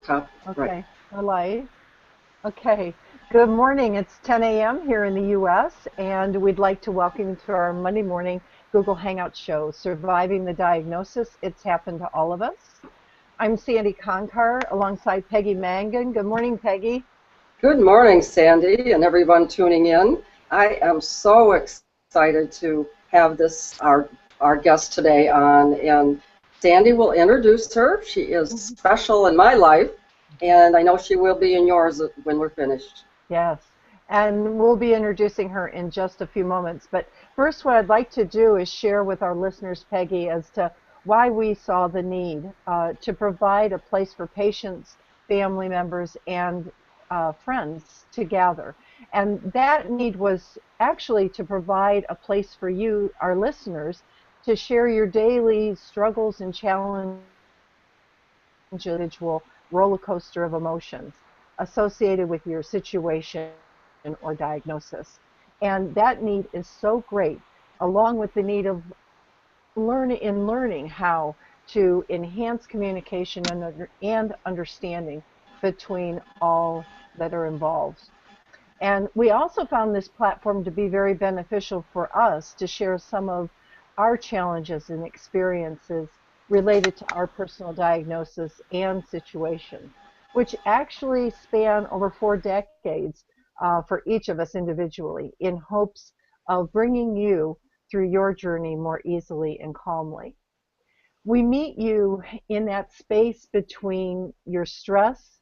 Top right. Okay, we're live. Okay, good morning. It's 10 a.m. here in the U.S., and we'd like to welcome you to our Monday morning Google Hangout show, Surviving the Diagnosis. It's happened to all of us. I'm Sandy Conkar alongside Peggy Mangan. Good morning, Peggy. Good morning, Sandy, and everyone tuning in. I am so excited to have our guest today on, and Sandy will introduce her. She is special in my life, and I know she will be in yours when we're finished. Yes, and we'll be introducing her in just a few moments. But first, what I'd like to do is share with our listeners, Peggy, as to why we saw the need to provide a place for patients, family members, and friends to gather. And that need was actually to provide a place for you, our listeners, to share your daily struggles and challenges, individual roller coaster of emotions associated with your situation or diagnosis. And that need is so great, along with the need of learning how to enhance communication and understanding between all that are involved. And we also found this platform to be very beneficial for us to share some of our challenges and experiences related to our personal diagnosis and situation, which actually span over 4 decades for each of us individually, in hopes of bringing you through your journey more easily and calmly. We meet you in that space between your stress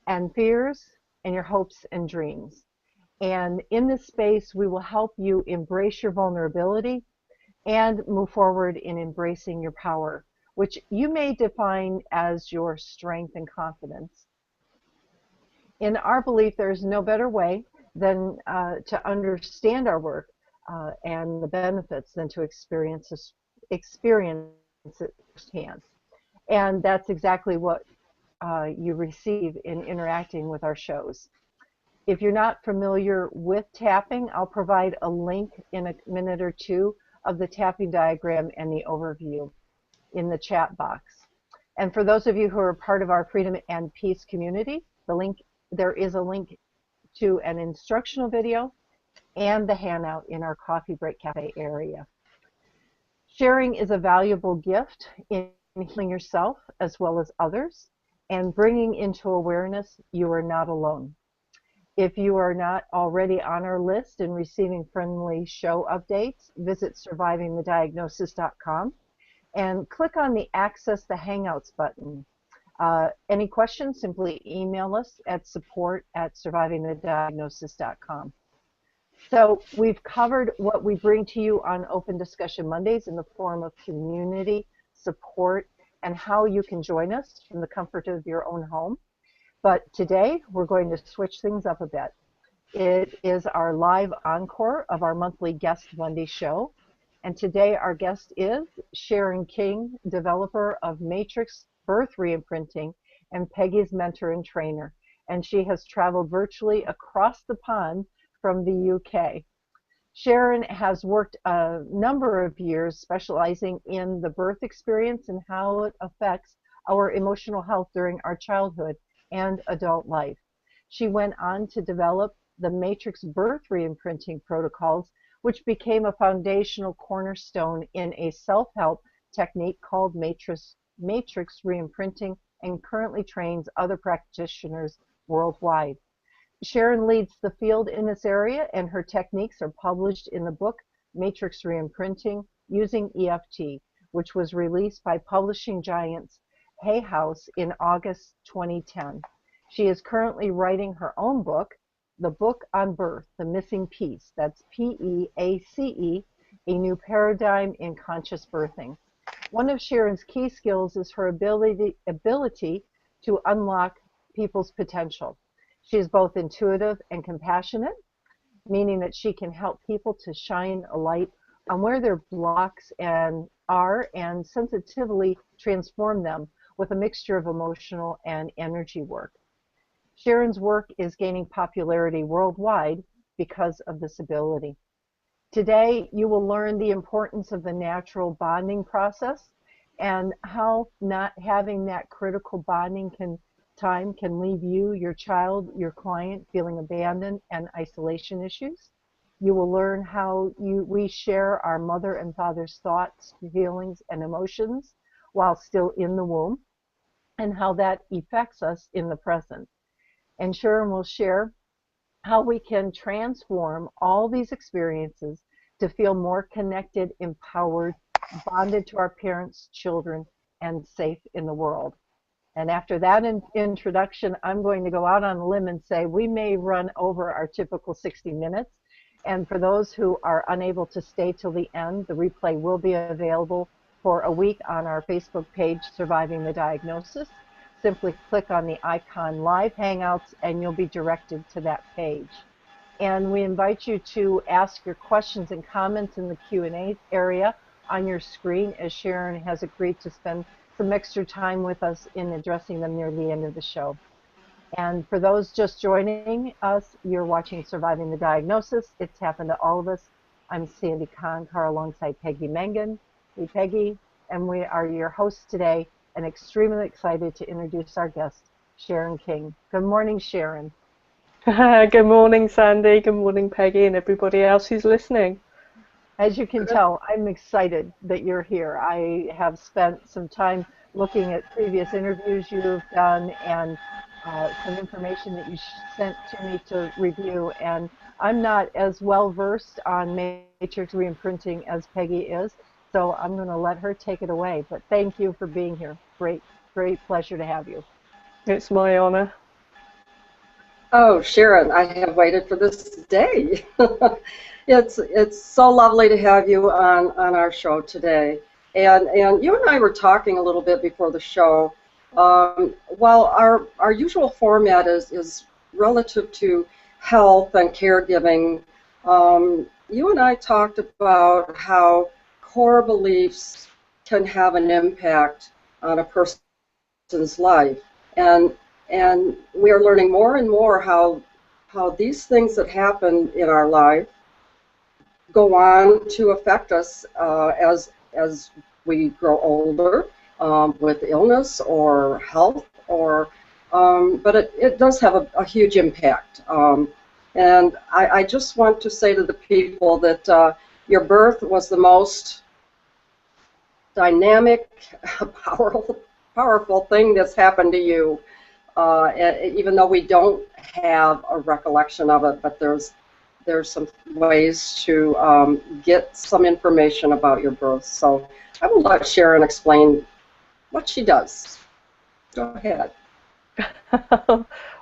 and fears and your hopes and dreams. And in this space, we will help you embrace your vulnerability and move forward in embracing your power, which you may define as your strength and confidence. In our belief, there is no better way than to understand our work and the benefits than to experience it firsthand. And that's exactly what you receive in interacting with our shows. If you're not familiar with tapping, I'll provide a link in a minute or two of the tapping diagram and the overview in the chat box. And for those of you who are part of our Freedom and Peace community, there is a link to an instructional video and the handout in our coffee break cafe area. Sharing is a valuable gift in healing yourself as well as others, and bringing into awareness you are not alone. If you are not already on our list and receiving friendly show updates, visit survivingthediagnosis.com and click on the Access the Hangouts button. Any questions, simply email us at support@survivingthediagnosis.com. So we've covered what we bring to you on Open Discussion Mondays in the form of community support and how you can join us from the comfort of your own home. But today, we're going to switch things up a bit. It is our live encore of our monthly Guest Monday show. And today, our guest is Sharon King, developer of Matrix Birth Reimprinting and Peggy's mentor and trainer. And she has traveled virtually across the pond from the UK. Sharon has worked a number of years specializing in the birth experience and how it affects our emotional health during our childhood and adult life. She went on to develop the Matrix Birth Reimprinting protocols, which became a foundational cornerstone in a self-help technique called Matrix Reimprinting, and currently trains other practitioners worldwide. Sharon leads the field in this area, and her techniques are published in the book Matrix Reimprinting Using EFT, which was released by publishing giants Hay House in August 2010. She is currently writing her own book, The Book on Birth, The Missing Piece. That's PEACE, A New Paradigm in Conscious Birthing. One of Sharon's key skills is her ability to unlock people's potential. She is both intuitive and compassionate, meaning that she can help people to shine a light on where their blocks are and sensitively transform them with a mixture of emotional and energy work. Sharon's work is gaining popularity worldwide because of this ability. Today, you will learn the importance of the natural bonding process and how not having that critical bonding can time can leave you, your child, your client feeling abandoned and isolation issues. You will learn how we share our mother and father's thoughts, feelings, and emotions while still in the womb, and how that affects us in the present. And Sharon will share how we can transform all these experiences to feel more connected, empowered, bonded to our parents, children, and safe in the world. And after that introduction, I'm going to go out on a limb and say we may run over our typical 60 minutes. And for those who are unable to stay till the end, the replay will be available for a week on our Facebook page, Surviving the Diagnosis. Simply click on the icon Live Hangouts and you'll be directed to that page. And we invite you to ask your questions and comments in the Q&A area on your screen, as Sharon has agreed to spend some extra time with us in addressing them near the end of the show. And for those just joining us, you're watching Surviving the Diagnosis. It's happened to all of us. I'm Sandy Conkar alongside Peggy Mengen. Hey, Peggy, and we are your hosts today, and extremely excited to introduce our guest, Sharon King. Good morning, Sharon. Good morning, Sandy. Good morning, Peggy, and everybody else who's listening. As you can tell, I'm excited that you're here. I have spent some time looking at previous interviews you've done and some information that you sent to me to review. And I'm not as well versed on Matrix Reimprinting as Peggy is, so I'm going to let her take it away. But thank you for being here. Great, great pleasure to have you. It's my honor. Oh, Sharon, I have waited for this day. It's so lovely to have you on our show today. And you and I were talking a little bit before the show. While our usual format is relative to health and caregiving, you and I talked about how core beliefs can have an impact on a person's life. And we are learning more and more how these things that happen in our life go on to affect us as we grow older, with illness or health, but it does have a huge impact. And I just want to say to the people that your birth was the most dynamic, powerful thing that's happened to you. Even though we don't have a recollection of it, but there's some ways to get some information about your birth. So I will let Sharon explain what she does. Go ahead.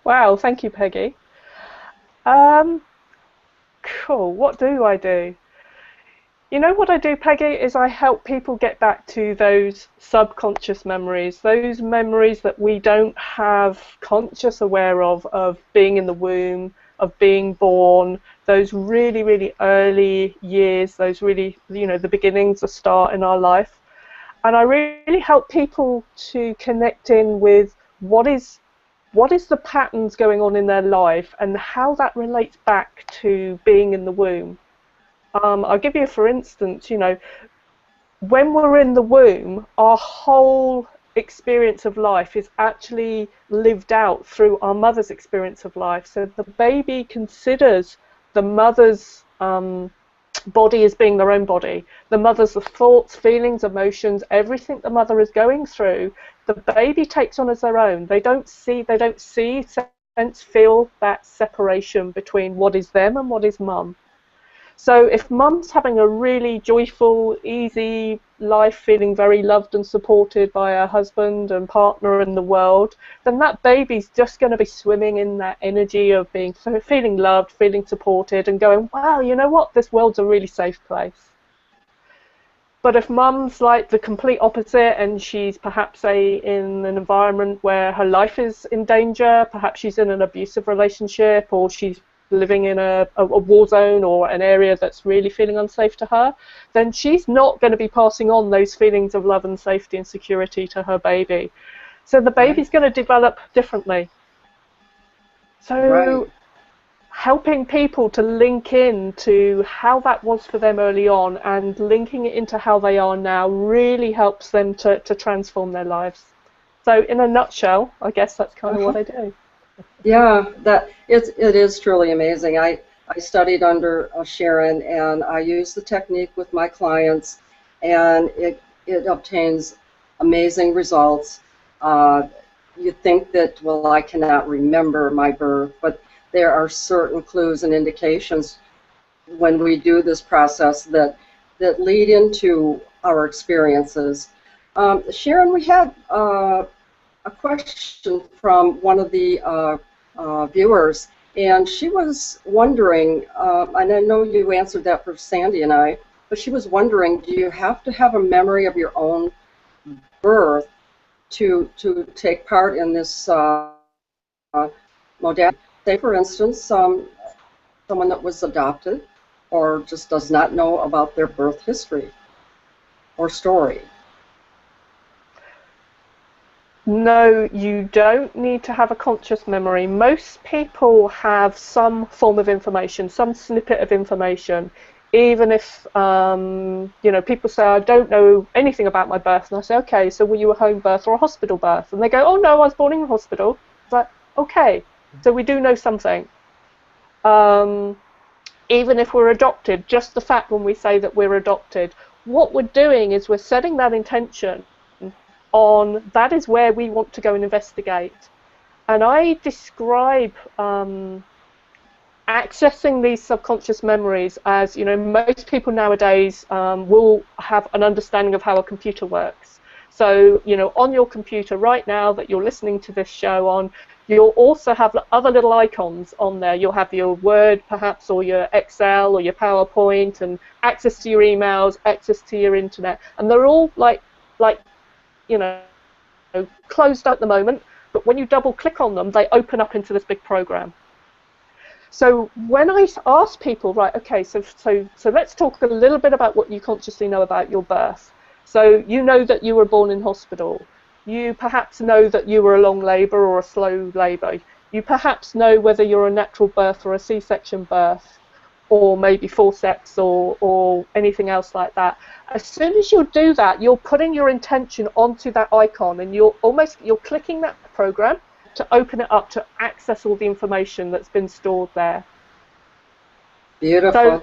Wow, thank you, Peggy. Cool, what do I do? You know what I do, Peggy, is I help people get back to those subconscious memories, those memories that we don't have conscious aware of being in the womb, of being born, those really, really early years, those really, the beginnings, the start in our life. And I really help people to connect in with what is the patterns going on in their life and how that relates back to being in the womb. I'll give you, for instance, when we're in the womb, our whole experience of life is actually lived out through our mother's experience of life. So the baby considers the mother's body as being their own body. The mother's thoughts, feelings, emotions, everything the mother is going through, the baby takes on as their own. They don't see, sense, feel that separation between what is them and what is mum. So if mum's having a really joyful, easy life, feeling very loved and supported by her husband and partner in the world, then that baby's just going to be swimming in that energy of feeling loved, feeling supported, and going, wow, you know what, this world's a really safe place. But if mum's like the complete opposite and she's perhaps in an environment where her life is in danger, perhaps she's in an abusive relationship, or she's living in a war zone or an area that's really feeling unsafe to her, then she's not going to be passing on those feelings of love and safety and security to her baby. So the baby's going to develop differently. So helping people to link in to how that was for them early on and linking it into how they are now really helps them to transform their lives. So in a nutshell, I guess that's kind of what I do. Yeah, it is truly amazing. I studied under Sharon, and I use the technique with my clients, and it obtains amazing results. You think that, well, I cannot remember my birth, but there are certain clues and indications when we do this process that lead into our experiences. Sharon, we had a question from one of the viewers, and she was wondering, and I know you answered that for Sandy and I, but she was wondering, do you have to have a memory of your own birth to take part in this modality? Say, for instance, someone that was adopted or just does not know about their birth history or story. No, you don't need to have a conscious memory. Most people have some form of information, some snippet of information. Even if, you know, people say, I don't know anything about my birth. And I say, okay, so were you a home birth or a hospital birth? And they go, oh, no, I was born in a hospital. It's like, okay, so we do know something. Even if we're adopted, just the fact when we say that we're adopted, what we're doing is we're setting that intention on that is where we want to go and investigate. And I describe accessing these subconscious memories as, you know, most people nowadays will have an understanding of how a computer works. So, you know, on your computer right now that you're listening to this show on, you'll also have other little icons on there. You'll have your Word, perhaps, or your Excel, or your PowerPoint, and access to your emails, access to your internet. And they're all like you know, closed at the moment, but when you double click on them, they open up into this big program. So when I ask people, right, okay, so let's talk a little bit about what you consciously know about your birth. So you know that you were born in hospital. You perhaps know that you were a long labour or a slow labour. You perhaps know whether you're a natural birth or a C-section birth, or maybe forceps or anything else like that. As soon as you do that, you're putting your intention onto that icon, and you're clicking that program to open it up to access all the information that's been stored there. Beautiful. So,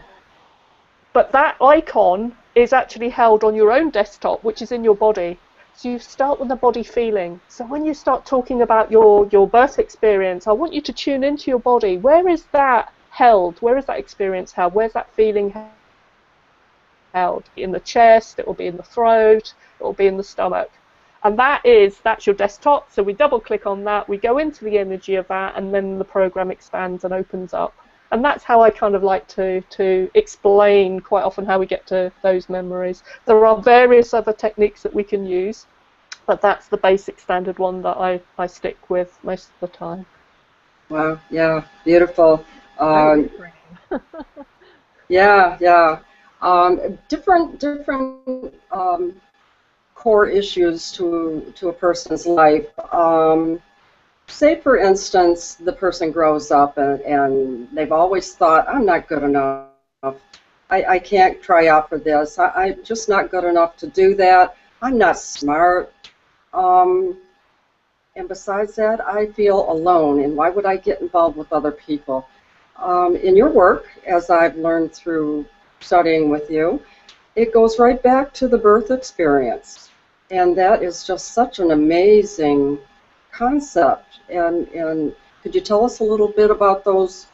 but that icon is actually held on your own desktop, which is in your body. So you start with the body feeling. So when you start talking about your birth experience, I want you to tune into your body. Where is that held? Where is that experience held? Where's that feeling held? In the chest, it will be in the throat, it will be in the stomach. And that's your desktop. So we double click on that, we go into the energy of that, and then the program expands and opens up. And that's how I kind of like to explain quite often how we get to those memories. There are various other techniques that we can use, but that's the basic standard one that I stick with most of the time. Wow, yeah, beautiful. Yeah. Different core issues to a person's life. Say, for instance, the person grows up and they've always thought, I'm not good enough. I can't try out for this. I'm just not good enough to do that. I'm not smart. And besides that, I feel alone, and why would I get involved with other people? In your work, as I've learned through studying with you, it goes right back to the birth experience. And that is just such an amazing concept. And could you tell us a little bit about those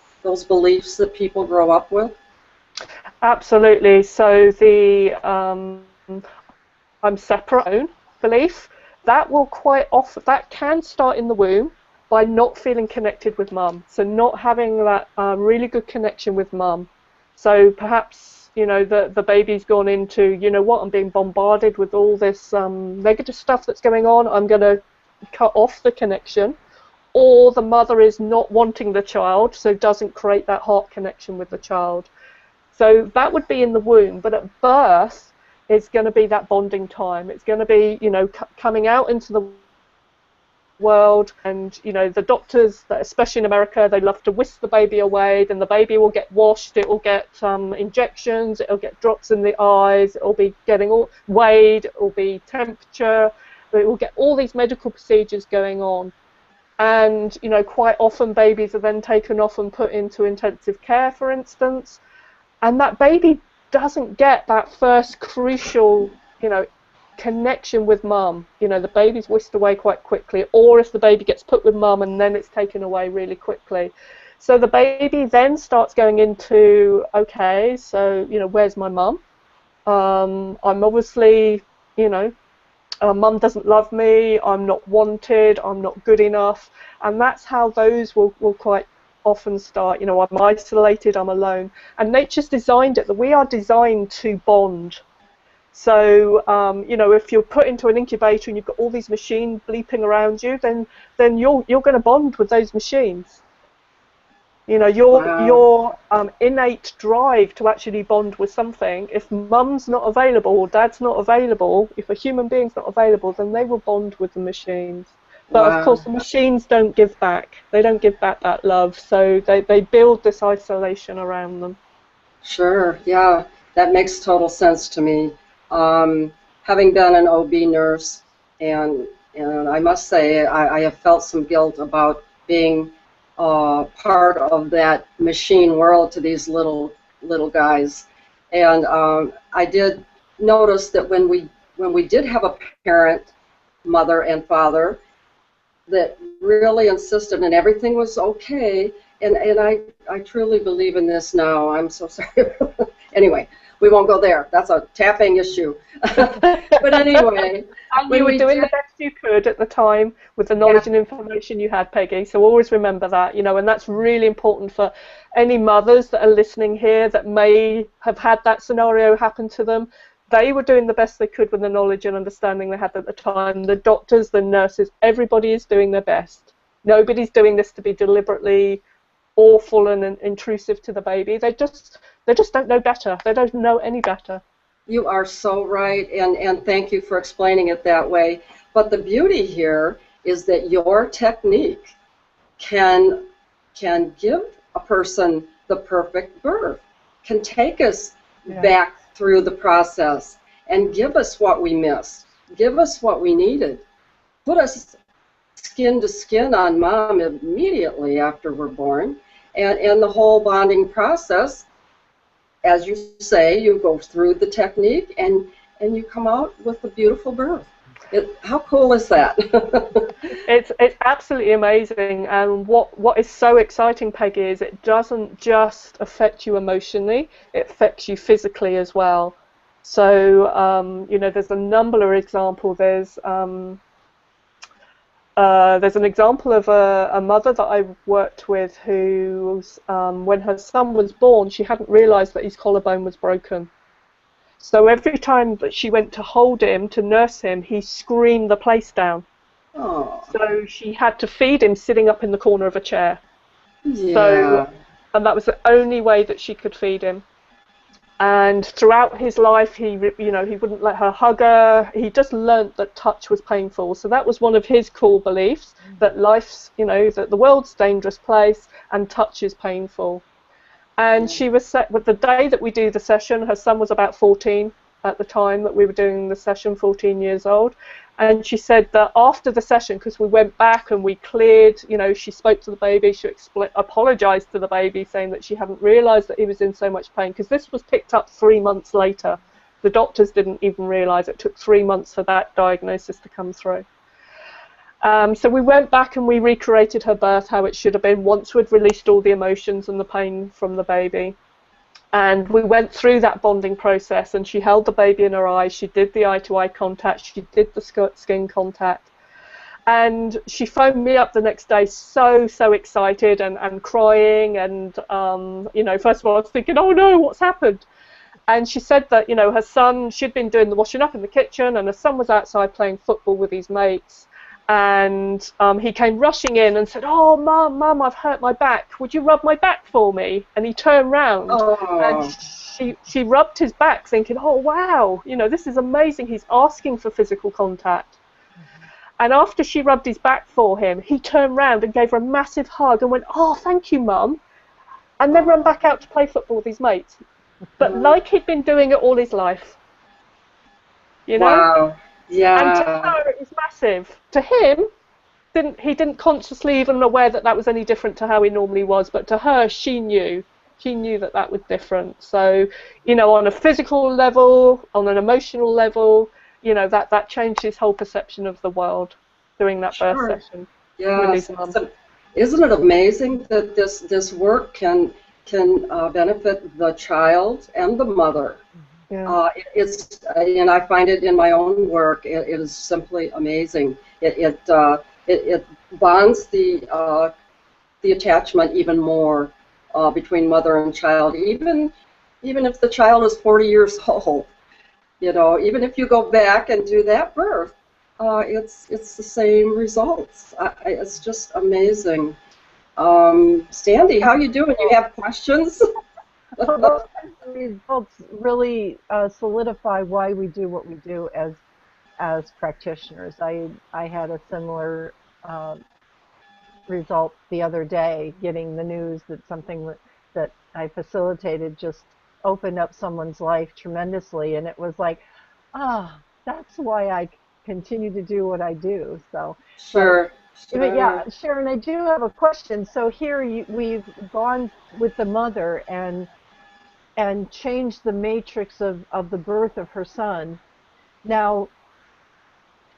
beliefs that people grow up with? Absolutely. So the I'm separate belief, that will quite often, that can start in the womb by not feeling connected with mum. So not having that really good connection with mum. So perhaps, you know, the baby's gone into, you know what, I'm being bombarded with all this negative stuff that's going on, I'm going to cut off the connection. Or the mother is not wanting the child, so doesn't create that heart connection with the child. So that would be in the womb, but at birth, it's going to be that bonding time. It's going to be, you know, coming out into the world, and, you know, the doctors, especially in America, they love to whisk the baby away, then the baby will get washed, it will get injections, it will get drops in the eyes, it will be getting all weighed, it will be temperature, They will get all these medical procedures going on. And, you know, quite often babies are then taken off and put into intensive care, for instance. And that baby doesn't get that first crucial, you know, connection with mum. You know, the baby's whisked away quite quickly, or if the baby gets put with mum and then it's taken away really quickly. So the baby then starts going into, okay, so, you know, where's my mum? I'm obviously, you know, mum doesn't love me, I'm not wanted, I'm not good enough. And that's how those will quite often start. You know, I'm isolated, I'm alone. And nature's designed it that we are designed to bond. So, you know, if you're put into an incubator and you've got all these machines bleeping around you, then you're going to bond with those machines. You know, your innate drive to actually bond with something, if mum's not available or dad's not available, if a human being's not available, then they will bond with the machines. But of course, the machines don't give back. They don't give back that love, so they build this isolation around them. Sure, yeah, that makes total sense to me. Having been an OB nurse, and I must say I have felt some guilt about being part of that machine world to these little guys. And I did notice that when we did have a parent, mother and father, that really insisted and everything was okay, and I truly believe in this now. I'm so sorry. Anyway, we won't go there. That's a tapping issue. But anyway. And you were doing the best you could at the time with the knowledge and information you had, Peggy. So always remember that, you know, and that's really important for any mothers that are listening here that may have had that scenario happen to them. They were doing the best they could with the knowledge and understanding they had at the time. The doctors, the nurses, everybody is doing their best. Nobody's doing this to be deliberately awful and intrusive to the baby. They just don't know better. They don't know any better. You are so right, and thank you for explaining it that way. But the beauty here is that your technique can give a person the perfect birth, can take us back through the process and give us what we missed, give us what we needed, put us skin to skin on mom immediately after we're born, and the whole bonding process. As you say, you go through the technique and you come out with a beautiful birth. How cool is that? It's absolutely amazing, and what is so exciting, Peggy, is it doesn't just affect you emotionally, it affects you physically as well. So you know, there's a number of examples. There's an example of a mother that I worked with who, when her son was born, she hadn't realised that his collarbone was broken. So every time that she went to hold him, to nurse him, he screamed the place down. Oh. So she had to feed him sitting up in the corner of a chair. Yeah. So, and that was the only way that she could feed him. And throughout his life, he wouldn't let her hug her. He just learnt that touch was painful. So that was one of his core beliefs, that life's, you know, that the world's a dangerous place and touch is painful. And she was set with the day that we do the session. Her son was about 14 at the time that we were doing the session, 14 years old. And she said that after the session, because we went back and we cleared, you know, she spoke to the baby, she apologised to the baby, saying that she hadn't realised that he was in so much pain, because this was picked up 3 months later. The doctors didn't even realise it took 3 months for that diagnosis to come through. So we went back and we recreated her birth how it should have been once we'd released all the emotions and the pain from the baby. And we went through that bonding process, and she held the baby in her eyes, she did the eye-to-eye contact, she did the skin contact. And she phoned me up the next day so excited and crying, and, you know, first of all I was thinking, oh no, what's happened? And she said that, you know, her son, she'd been doing the washing up in the kitchen, and her son was outside playing football with his mates. And he came rushing in and said, oh, Mum, I've hurt my back. Would you rub my back for me? And he turned round and she rubbed his back thinking, oh, wow, you know, this is amazing. He's asking for physical contact. And after she rubbed his back for him, he turned round and gave her a massive hug and went, oh, thank you, Mum. And then ran back out to play football with his mates. But like he'd been doing it all his life. You know? Wow. And to Yeah. her, it was massive. To him, he didn't consciously even aware that that was any different to how he normally was. But to her, she knew. She knew that that was different. So, you know, on a physical level, on an emotional level, you know, that changed his whole perception of the world during that birth Sure. session with his Yes. mum. So, isn't it amazing that this work can benefit the child and the mother? Yeah. And I find it in my own work. It is simply amazing. It bonds the attachment even more between mother and child. Even if the child is 40 years old, you know, even if you go back and do that birth, it's the same results. It's just amazing. Sandy, how you doing? You have questions? Well, those kinds of results really solidify why we do what we do as practitioners. I had a similar result the other day, getting the news that something that I facilitated just opened up someone's life tremendously, and it was like, that's why I continue to do what I do. So, Sure, but sure. yeah, Sharon, I do have a question. So here we've gone with the mother and changed the matrix of the birth of her son. Now,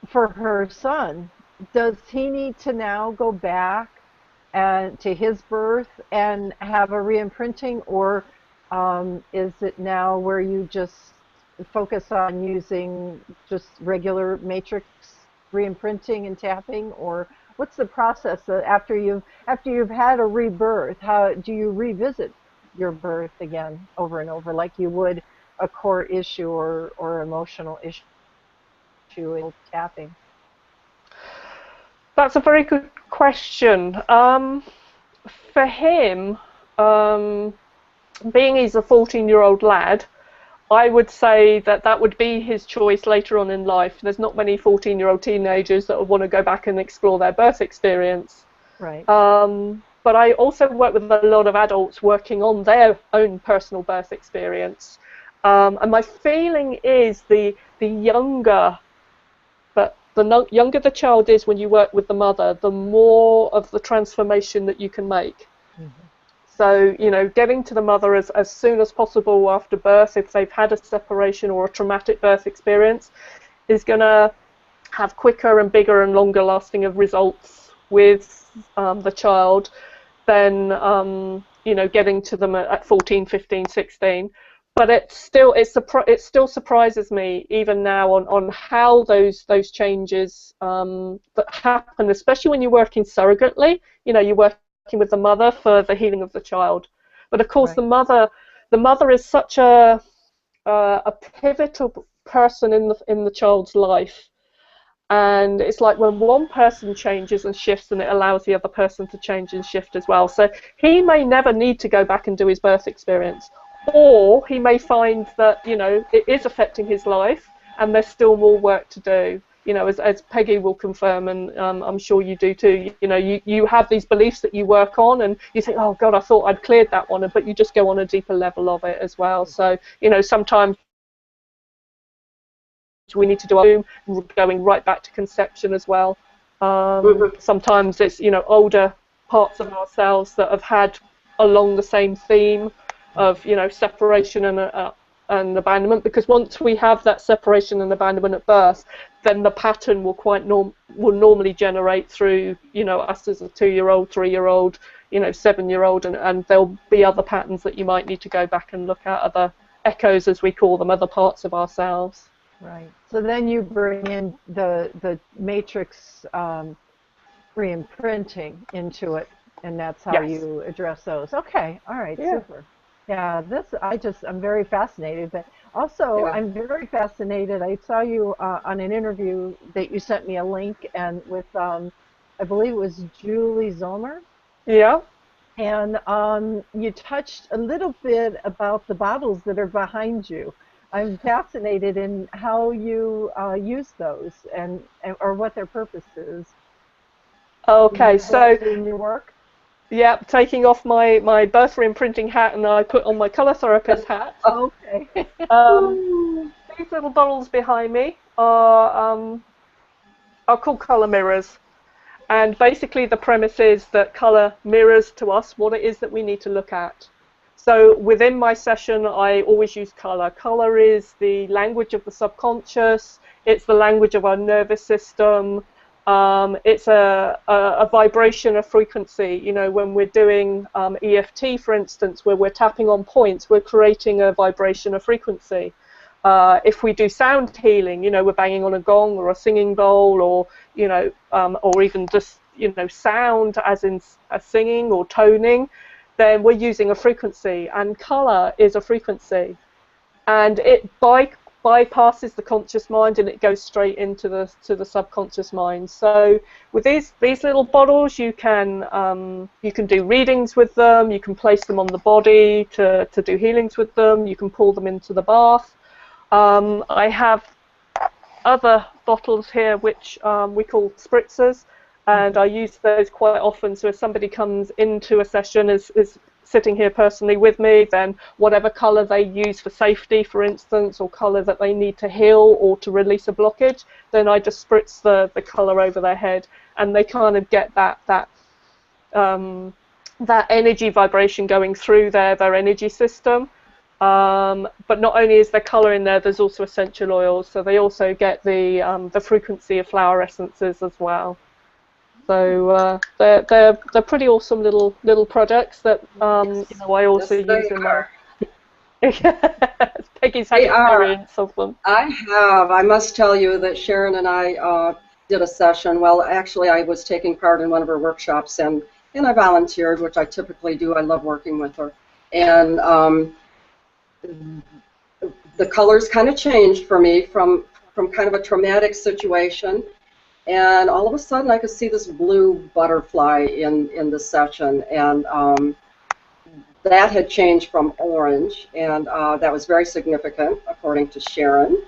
for her son, does he need to now go back and to his birth and have a reimprinting, or is it now where you just focus on using just regular matrix reimprinting and tapping, or what's the process after you've had a rebirth? How do you revisit your birth again over and over like you would a core issue or emotional issue in tapping? That's a very good question. For him, being he's a 14-year-old lad, I would say that that would be his choice later on in life. There's not many 14-year-old teenagers that would want to go back and explore their birth experience. Right. But I also work with a lot of adults working on their own personal birth experience. And my feeling is the younger the child is when you work with the mother, the more of the transformation that you can make. Mm-hmm. So, you know, getting to the mother as soon as possible after birth, if they've had a separation or a traumatic birth experience, is going to have quicker and bigger and longer lasting of results with the child than, you know, getting to them at 14, 15, 16. But it still surprises me even now on how those changes that happen, especially when you're working surrogately. You know, you're working with the mother for the healing of the child. But of course, Right. the mother is such a pivotal person in the child's life. And it's like when one person changes and shifts, and it allows the other person to change and shift as well. So he may never need to go back and do his birth experience, or he may find that, you know, it is affecting his life and there's still more work to do. You know, as Peggy will confirm, and I'm sure you do too, you know, you have these beliefs that you work on and you think, oh God, I thought I'd cleared that one, but you just go on a deeper level of it as well. So, you know, sometimes we need to do going right back to conception as well. Sometimes it's, you know, older parts of ourselves that have had along the same theme of, you know, separation and abandonment, because once we have that separation and abandonment at birth, then the pattern will normally generate through, you know, us as a 2-year-old, 3-year-old, you know, 7-year-old, and there'll be other patterns that you might need to go back and look at, other echoes as we call them, other parts of ourselves. Right. So then you bring in the matrix reimprinting into it, and that's how Yes. you address those. Okay. All right. Yeah. Super. Yeah. I'm very fascinated, but also Yeah. I'm very fascinated. I saw you on an interview that you sent me a link and with I believe it was Julie Zomer. Yeah. And you touched a little bit about the bottles that are behind you. I'm fascinated in how you use those and or what their purpose is. Okay, so In your work. yeah, taking off my birth reimprinting hat, and I put on my colour therapist hat. Okay. Um, these little bottles behind me are called color mirrors. And basically the premise is that color mirrors to us what it is that we need to look at. So within my session, I always use color. Color is the language of the subconscious. It's the language of our nervous system. It's a vibration, a frequency. You know, when we're doing EFT, for instance, where we're tapping on points, we're creating a vibration, a frequency. If we do sound healing, you know, we're banging on a gong or a singing bowl, or, you know, or even just, you know, sound as in singing or toning, then we're using a frequency, and color is a frequency, and it bypasses the conscious mind and it goes straight into the subconscious mind. So with these little bottles, you can do readings with them, you can place them on the body to do healings with them, you can pour them into the bath. I have other bottles here which we call spritzers, and I use those quite often. So if somebody comes into a session, is sitting here personally with me, then whatever colour they use for safety, for instance, or colour that they need to heal or to release a blockage, then I just spritz the colour over their head, and they kind of get that energy vibration going through their energy system. But not only is there colour in there, there's also essential oils, so they also get the frequency of flower essences as well. So they're pretty awesome little products that you know, I also use in my Peggy's had experience of them. I must tell you that Sharon and I did a session. Well, actually, I was taking part in one of her workshops, and I volunteered, which I typically do. I love working with her, and the colors kind of changed for me from kind of a traumatic situation. And all of a sudden, I could see this blue butterfly in the session, and that had changed from orange, and that was very significant, according to Sharon.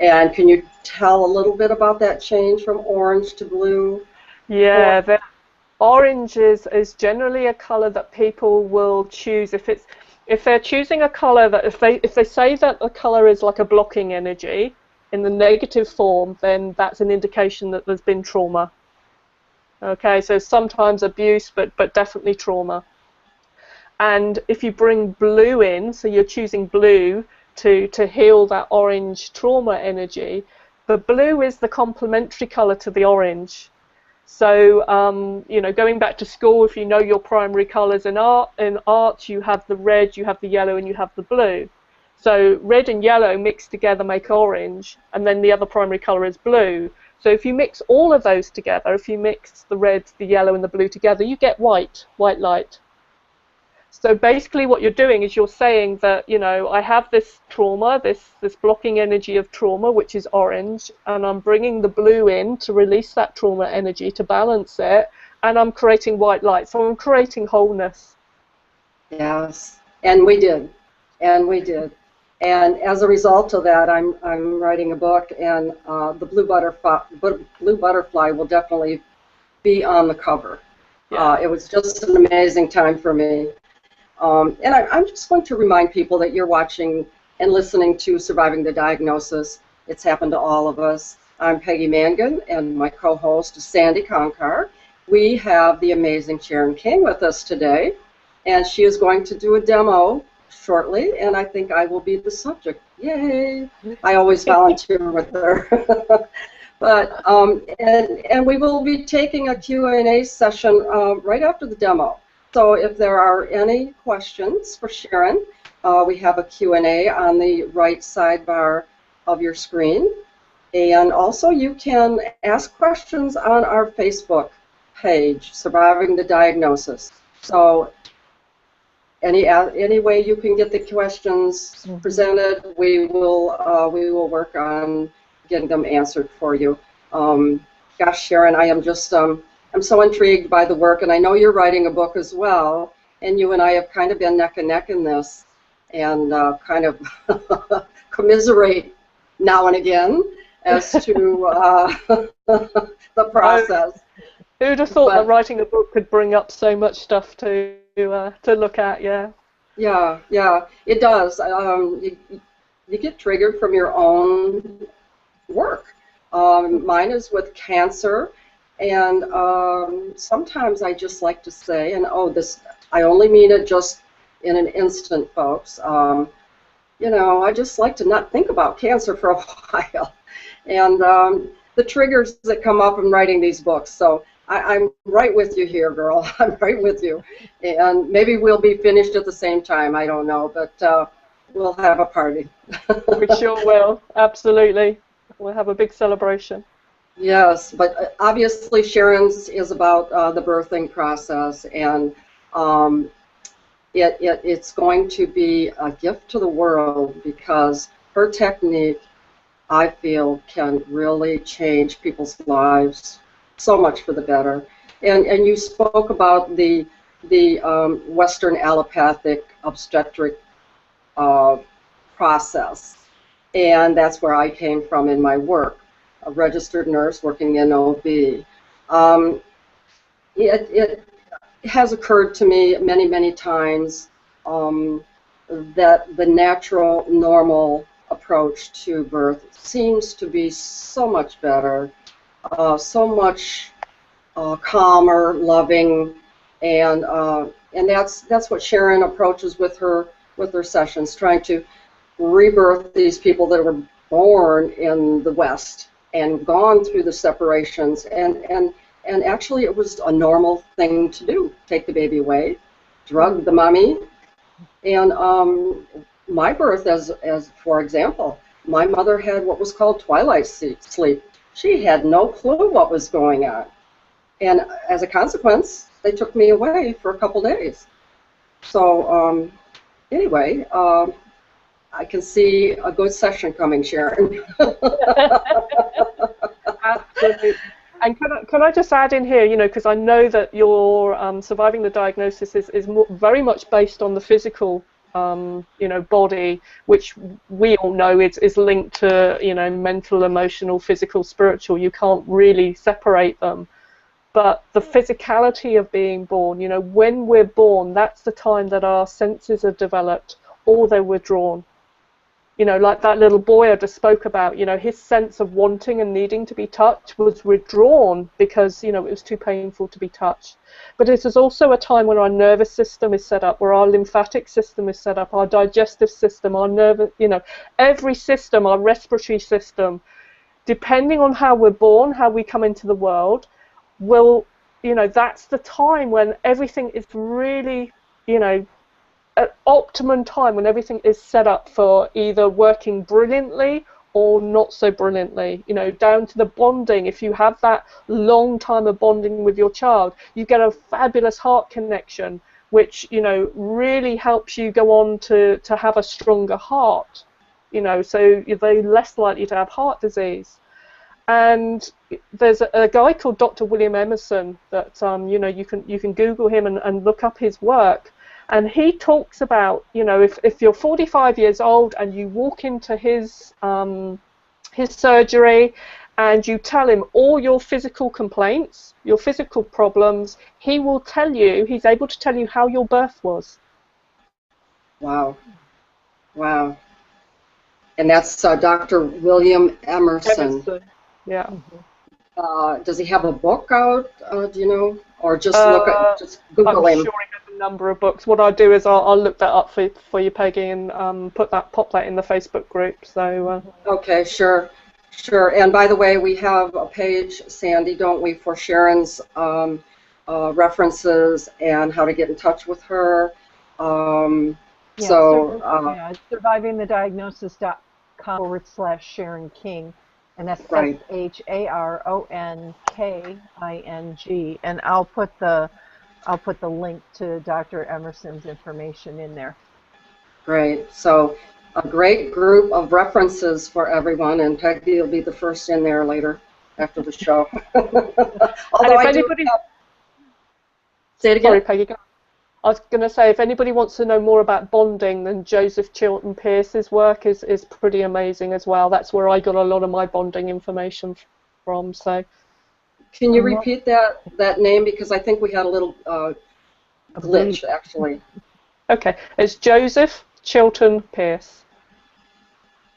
And can you tell a little bit about that change from orange to blue? Yeah, the orange is generally a color that people will choose if they're choosing a color that if they say that the color is like a blocking energy in the negative form, then that's an indication that there's been trauma. Okay, so sometimes abuse, but definitely trauma. And if you bring blue in, so you're choosing blue to heal that orange trauma energy, the blue is the complementary color to the orange. So, you know, going back to school, if you know your primary colors in art, you have the red, you have the yellow, and you have the blue. So red and yellow mixed together make orange, and then the other primary color is blue. So if you mix all of those together, if you mix the red, the yellow, and the blue together, you get white light. So basically what you're doing is you're saying that, you know, I have this trauma, this blocking energy of trauma, which is orange, and I'm bringing the blue in to release that trauma energy, to balance it, and I'm creating white light. So I'm creating wholeness. Yes, and we did. And as a result of that, I'm writing a book, and the blue butterfly will definitely be on the cover. Yeah. It was just an amazing time for me. And I'm just going to remind people that you're watching and listening to Surviving the Diagnosis. It's happened to all of us. I'm Peggy Mangan, and my co-host is Sandy Conkar. We have the amazing Sharon King with us today, and she is going to do a demo shortly, and I think I will be the subject. Yay! I always volunteer with her. But and we will be taking a Q&A session right after the demo. So if there are any questions for Sharon, we have a Q&A on the right sidebar of your screen. And also you can ask questions on our Facebook page, Surviving the Diagnosis. So any way you can get the questions presented, we will work on getting them answered for you. Gosh, Sharon, I am just I'm so intrigued by the work, and I know you're writing a book as well, and you and I have kind of been neck and neck in this, and kind of commiserate now and again as to the process. Who'd have thought that writing a book could bring up so much stuff to look at? Yeah. Yeah, it does. You get triggered from your own work. Mine is with cancer, and sometimes I just like to say, and oh, this, I only mean it just in an instant, folks. You know, I just like to not think about cancer for a while, and the triggers that come up in writing these books. So I'm right with you here, girl. I'm right with you, and maybe we'll be finished at the same time. I don't know, but we'll have a party. We sure will. Absolutely. We'll have a big celebration. Yes, but obviously Sharon's is about the birthing process, and it's going to be a gift to the world because her technique, I feel, can really change people's lives so much for the better. And you spoke about the Western allopathic obstetric process, and that's where I came from in my work, a registered nurse working in OB. It has occurred to me many, many times that the natural, normal approach to birth seems to be so much better, so much calmer, loving, and that's what Sharon approaches with her sessions, trying to rebirth these people that were born in the West and gone through the separations, and actually it was a normal thing to do. Take the baby away, drug the mommy, and my birth, as for example, my mother had what was called twilight sleep. She had no clue what was going on, and as a consequence, they took me away for a couple days. So anyway, I can see a good session coming, Sharon. Absolutely. And can I just add in here, you know, because I know that your surviving the diagnosis is very much based on the physical, you know, body, which we all know is linked to, you know, mental, emotional, physical, spiritual. You can't really separate them. But the physicality of being born, you know, when we're born, that's the time that our senses are developed or they're withdrawn. You know, like that little boy I just spoke about, you know, his sense of wanting and needing to be touched was withdrawn because, you know, it was too painful to be touched. But it is also a time when our nervous system is set up, where our lymphatic system is set up, our digestive system, our nervous, you know, every system, our respiratory system, depending on how we're born, how we come into the world, will, you know, that's the time when everything is really, you know, at optimum time, when everything is set up for either working brilliantly or not so brilliantly, you know, down to the bonding. If you have that long time of bonding with your child, you get a fabulous heart connection, which, you know, really helps you go on to have a stronger heart, you know, so they're less likely to have heart disease. And there's a guy called Dr. William Emerson that, you know, you can Google him and look up his work. And he talks about, you know, if you're 45 years old and you walk into his surgery and you tell him all your physical complaints, your physical problems, he will tell you, he's able to tell you how your birth was. Wow. Wow. And that's Dr. William Emerson. Yeah. Does he have a book out, do you know? Or just look at, just Google him? I'm sure he has a number of books. What I'll do is I'll look that up for you, Peggy, and pop that in the Facebook group. So. Okay, sure. And by the way, we have a page, Sandy, don't we, for Sharon's references and how to get in touch with her. Yeah, survivingthediagnosis.com/Sharon King. And that's right. SharonKing, and I'll put the link to Dr. Emerson's information in there. Great. So a great group of references for everyone, and Peggy will be the first in there later after the show. Although say it again. Sorry, Peggy. I was going to say, if anybody wants to know more about bonding, then Joseph Chilton Pearce's work is pretty amazing as well. That's where I got a lot of my bonding information from. So, can you repeat that name, because I think we had a little glitch actually. Okay, it's Joseph Chilton Pearce.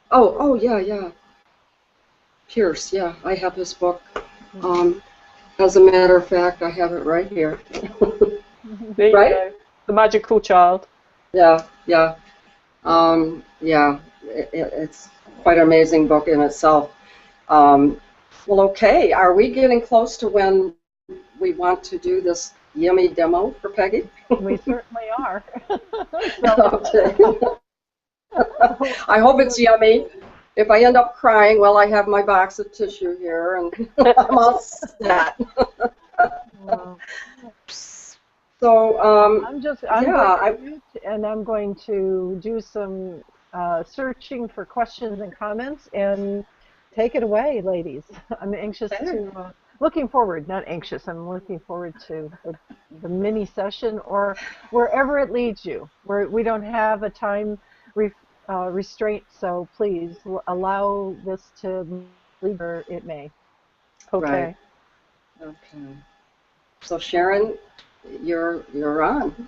Oh yeah. Pierce, yeah, I have his book. As a matter of fact, I have it right here. There you Right? go. The Magical Child. Yeah, yeah. Yeah, it's quite an amazing book in itself. Well, okay, are we getting close to when we want to do this yummy demo for Peggy? We certainly are. Okay. I hope it's yummy. If I end up crying, well, I have my box of tissue here, and I'm all set. So, I'm yeah, going to mute, and I'm going to do some searching for questions and comments, and take it away, ladies. I'm anxious to, looking forward, not anxious, I'm looking forward to the mini session, or wherever it leads you. We don't have a time restraint, so please allow this to lead where it may. Okay. Right. Okay. So Sharon, you're on.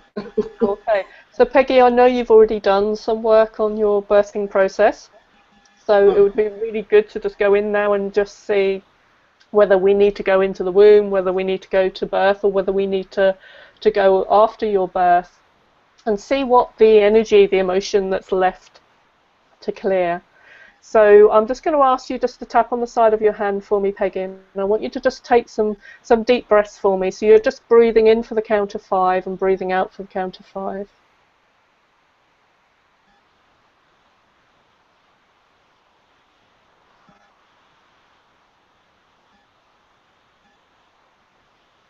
Okay. So Peggy, I know you've already done some work on your birthing process. So it would be really good to just go in now and just see whether we need to go into the womb, whether we need to go to birth, or whether we need to go after your birth, and see what the energy, the emotion that's left to clear. So I'm just going to ask you just to tap on the side of your hand for me, Peggy, and I want you to just take some deep breaths for me. So you're just breathing in for the count of 5 and breathing out for the count of 5.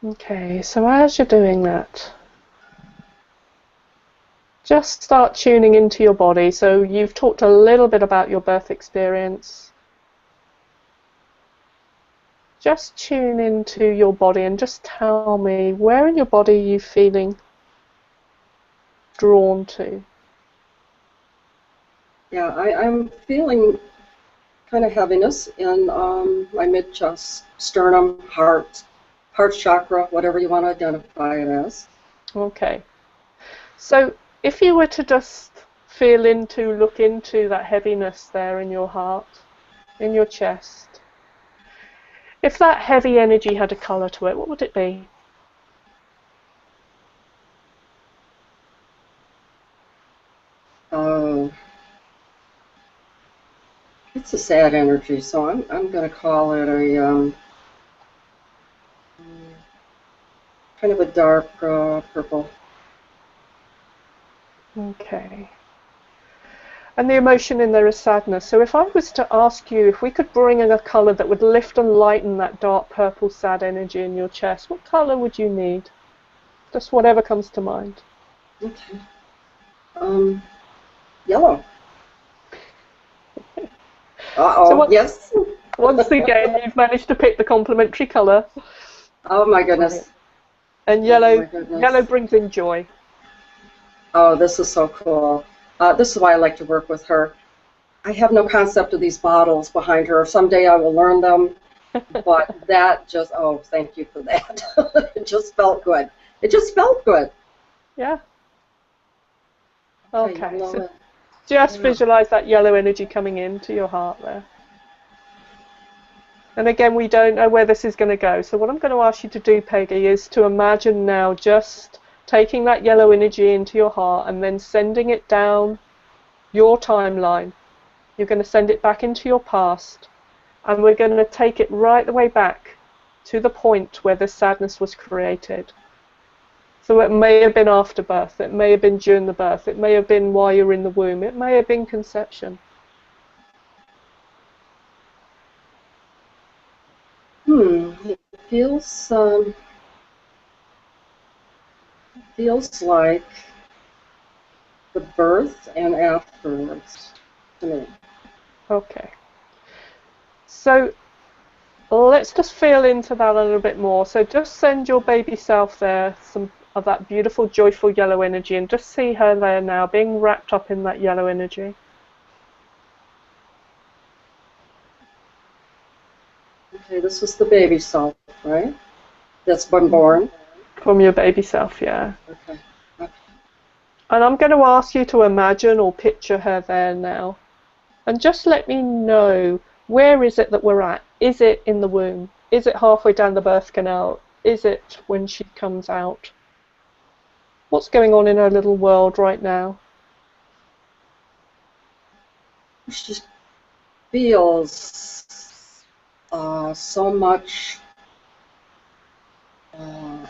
Okay, so as you're doing that, just start tuning into your body. So you've talked a little bit about your birth experience. Just tune into your body and just tell me, where in your body are you feeling drawn to? Yeah, I'm feeling kind of heaviness in my mid-chest, sternum, heart chakra, whatever you want to identify it as. Okay. So if you were to just look into that heaviness there in your heart, in your chest, if that heavy energy had a colour to it, what would it be? It's a sad energy, so I'm going to call it a kind of a dark purple. Okay. And the emotion in there is sadness. So if I was to ask you if we could bring in a colour that would lift and lighten that dark purple sad energy in your chest, what colour would you need? Just whatever comes to mind. Okay. Yellow. So yes. Once again, you've managed to pick the complementary colour. Oh my goodness. And yellow brings in joy. Oh, this is so cool. This is why I like to work with her. I have no concept of these bottles behind her. Someday I will learn them, but that just, oh, thank you for that. It just felt good. It just felt good. Yeah. Okay. So it. just visualize that yellow energy coming into your heart there. And again, we don't know where this is going to go. So what I'm going to ask you to do, Peggy, is to imagine now just taking that yellow energy into your heart and then sending it down your timeline. You're going to send it back into your past, and we're going to take it right the way back to the point where the sadness was created. So it may have been after birth, it may have been during the birth, it may have been while you're in the womb, it may have been conception. It feels like the birth and afterwards to me. Okay. So let's just feel into that a little bit more. So just send your baby self there some of that beautiful, joyful yellow energy, and just see her there now, being wrapped up in that yellow energy. Okay, this is the baby self, right? That's been born. From your baby self, yeah. Okay. And I'm going to ask you to imagine or picture her there now. And just let me know Where is it that we're at? Is it in the womb? Is it halfway down the birth canal? Is it when she comes out? What's going on in her little world right now? She feels so much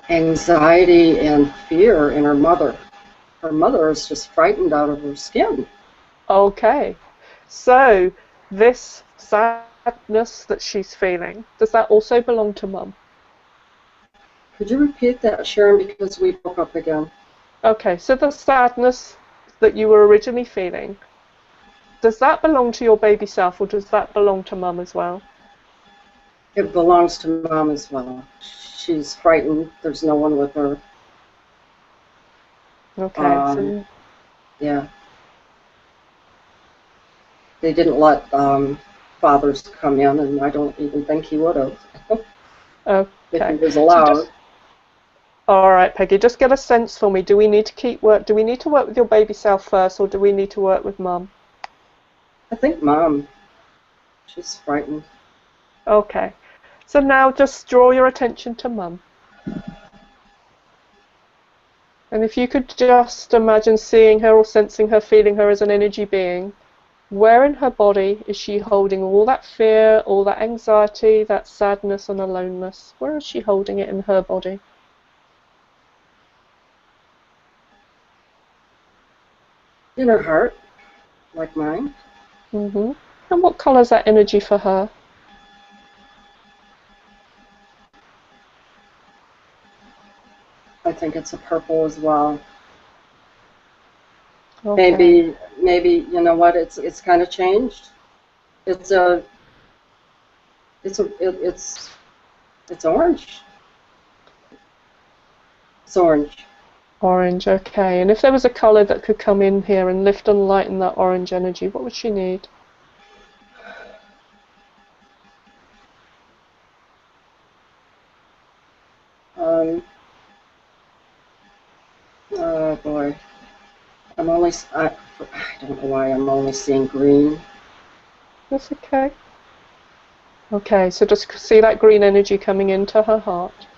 anxiety and fear in her mother. Her mother is just frightened out of her skin. Okay, so this sadness that she's feeling, does that also belong to Mum? Could you repeat that, Sharon, because we broke up again? Okay, so the sadness that you were originally feeling, does that belong to your baby self, or does that belong to Mum as well? It belongs to Mom as well. She's frightened. There's no one with her. Okay, so yeah. They didn't let fathers come in, and I don't even think he would have. okay. If he was allowed. All right, Peggy, just get a sense for me. Do we need to do we need to work with your baby self first, or do we need to work with Mum? I think Mom. She's frightened. Okay. So now just draw your attention to Mum. And if you could just imagine seeing her or sensing her, feeling her as an energy being, where in her body is she holding all that fear, all that anxiety, that sadness and aloneness? Where is she holding it in her body? In her heart, like mine. Mm-hmm. And what colour is that energy for her? I think it's a purple as well. Okay. Maybe you know what? It's kind of changed. It's orange. It's orange. Orange, okay. And if there was a colour that could come in here and lift and lighten that orange energy, what would she need? Oh boy. I don't know why I'm only seeing green. That's okay. Okay, so just see that green energy coming into her heart.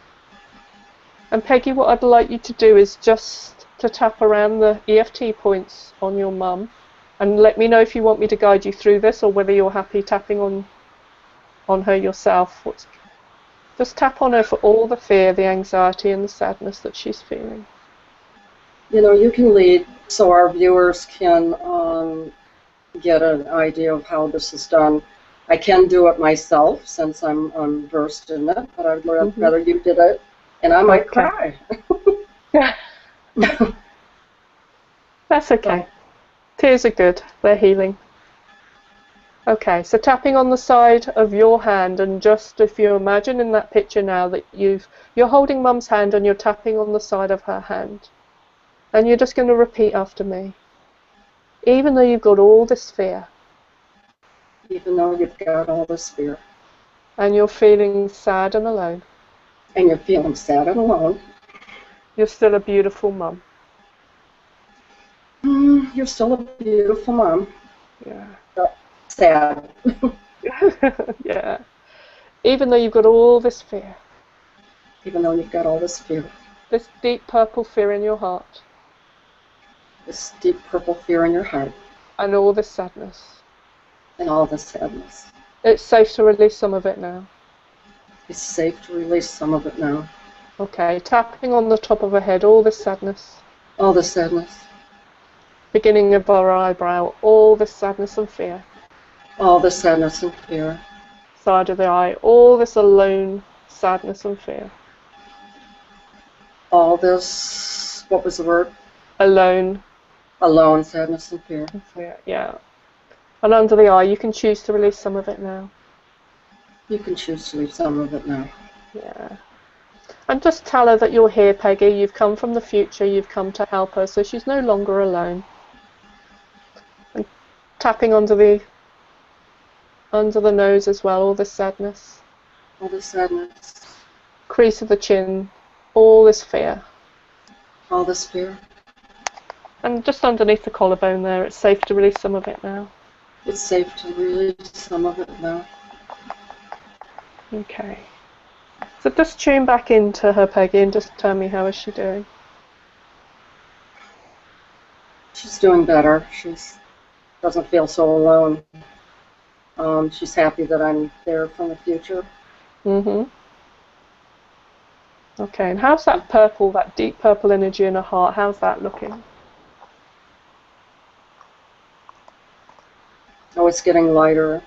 And Peggy, what I'd like you to do is just to tap around the EFT points on your mum, and let me know if you want me to guide you through this or whether you're happy tapping on her yourself. Just tap on her for all the fear, the anxiety and the sadness that she's feeling. You know, you can lead so our viewers can get an idea of how this is done. I can do it myself since I'm versed in it, but I'd rather you did it, and I might cry. That's okay. Tears are good. They're healing. Okay, so tapping on the side of your hand, and just if you imagine in that picture now that you're holding Mum's hand and you're tapping on the side of her hand. And you're just going to repeat after me. Even though you've got all this fear. Even though you've got all this fear. And you're feeling sad and alone. And you're feeling sad and alone. You're still a beautiful mum. You're still a beautiful mom. Yeah. Sad. Yeah. Even though you've got all this fear. Even though you've got all this fear. This deep purple fear in your heart. This deep purple fear in your heart. And all this sadness. And all this sadness. It's safe to release some of it now. It's safe to release some of it now. Okay, tapping on the top of her head, all this sadness. All this sadness. Beginning of her eyebrow, all this sadness and fear. All this sadness and fear. Side of the eye, all this alone sadness and fear. All this, what was the word? Alone. Alone, sadness and fear. Yeah. And under the eye, you can choose to release some of it now. You can choose to leave some of it now. Yeah. And just tell her that you're here, Peggy. You've come from the future. You've come to help her, so she's no longer alone. And tapping under the nose as well, all this sadness. All this sadness. Crease of the chin, all this fear. All this fear. And just underneath the collarbone there, it's safe to release some of it now. It's safe to release some of it now. Okay. So just tune back into her, Peggy, and just tell me how is she doing. She's doing better. She doesn't feel so alone. She's happy that I'm there from the future. Mm-hmm. Okay, and how's that purple, that deep purple energy in her heart, how's that looking? Oh, it's getting lighter.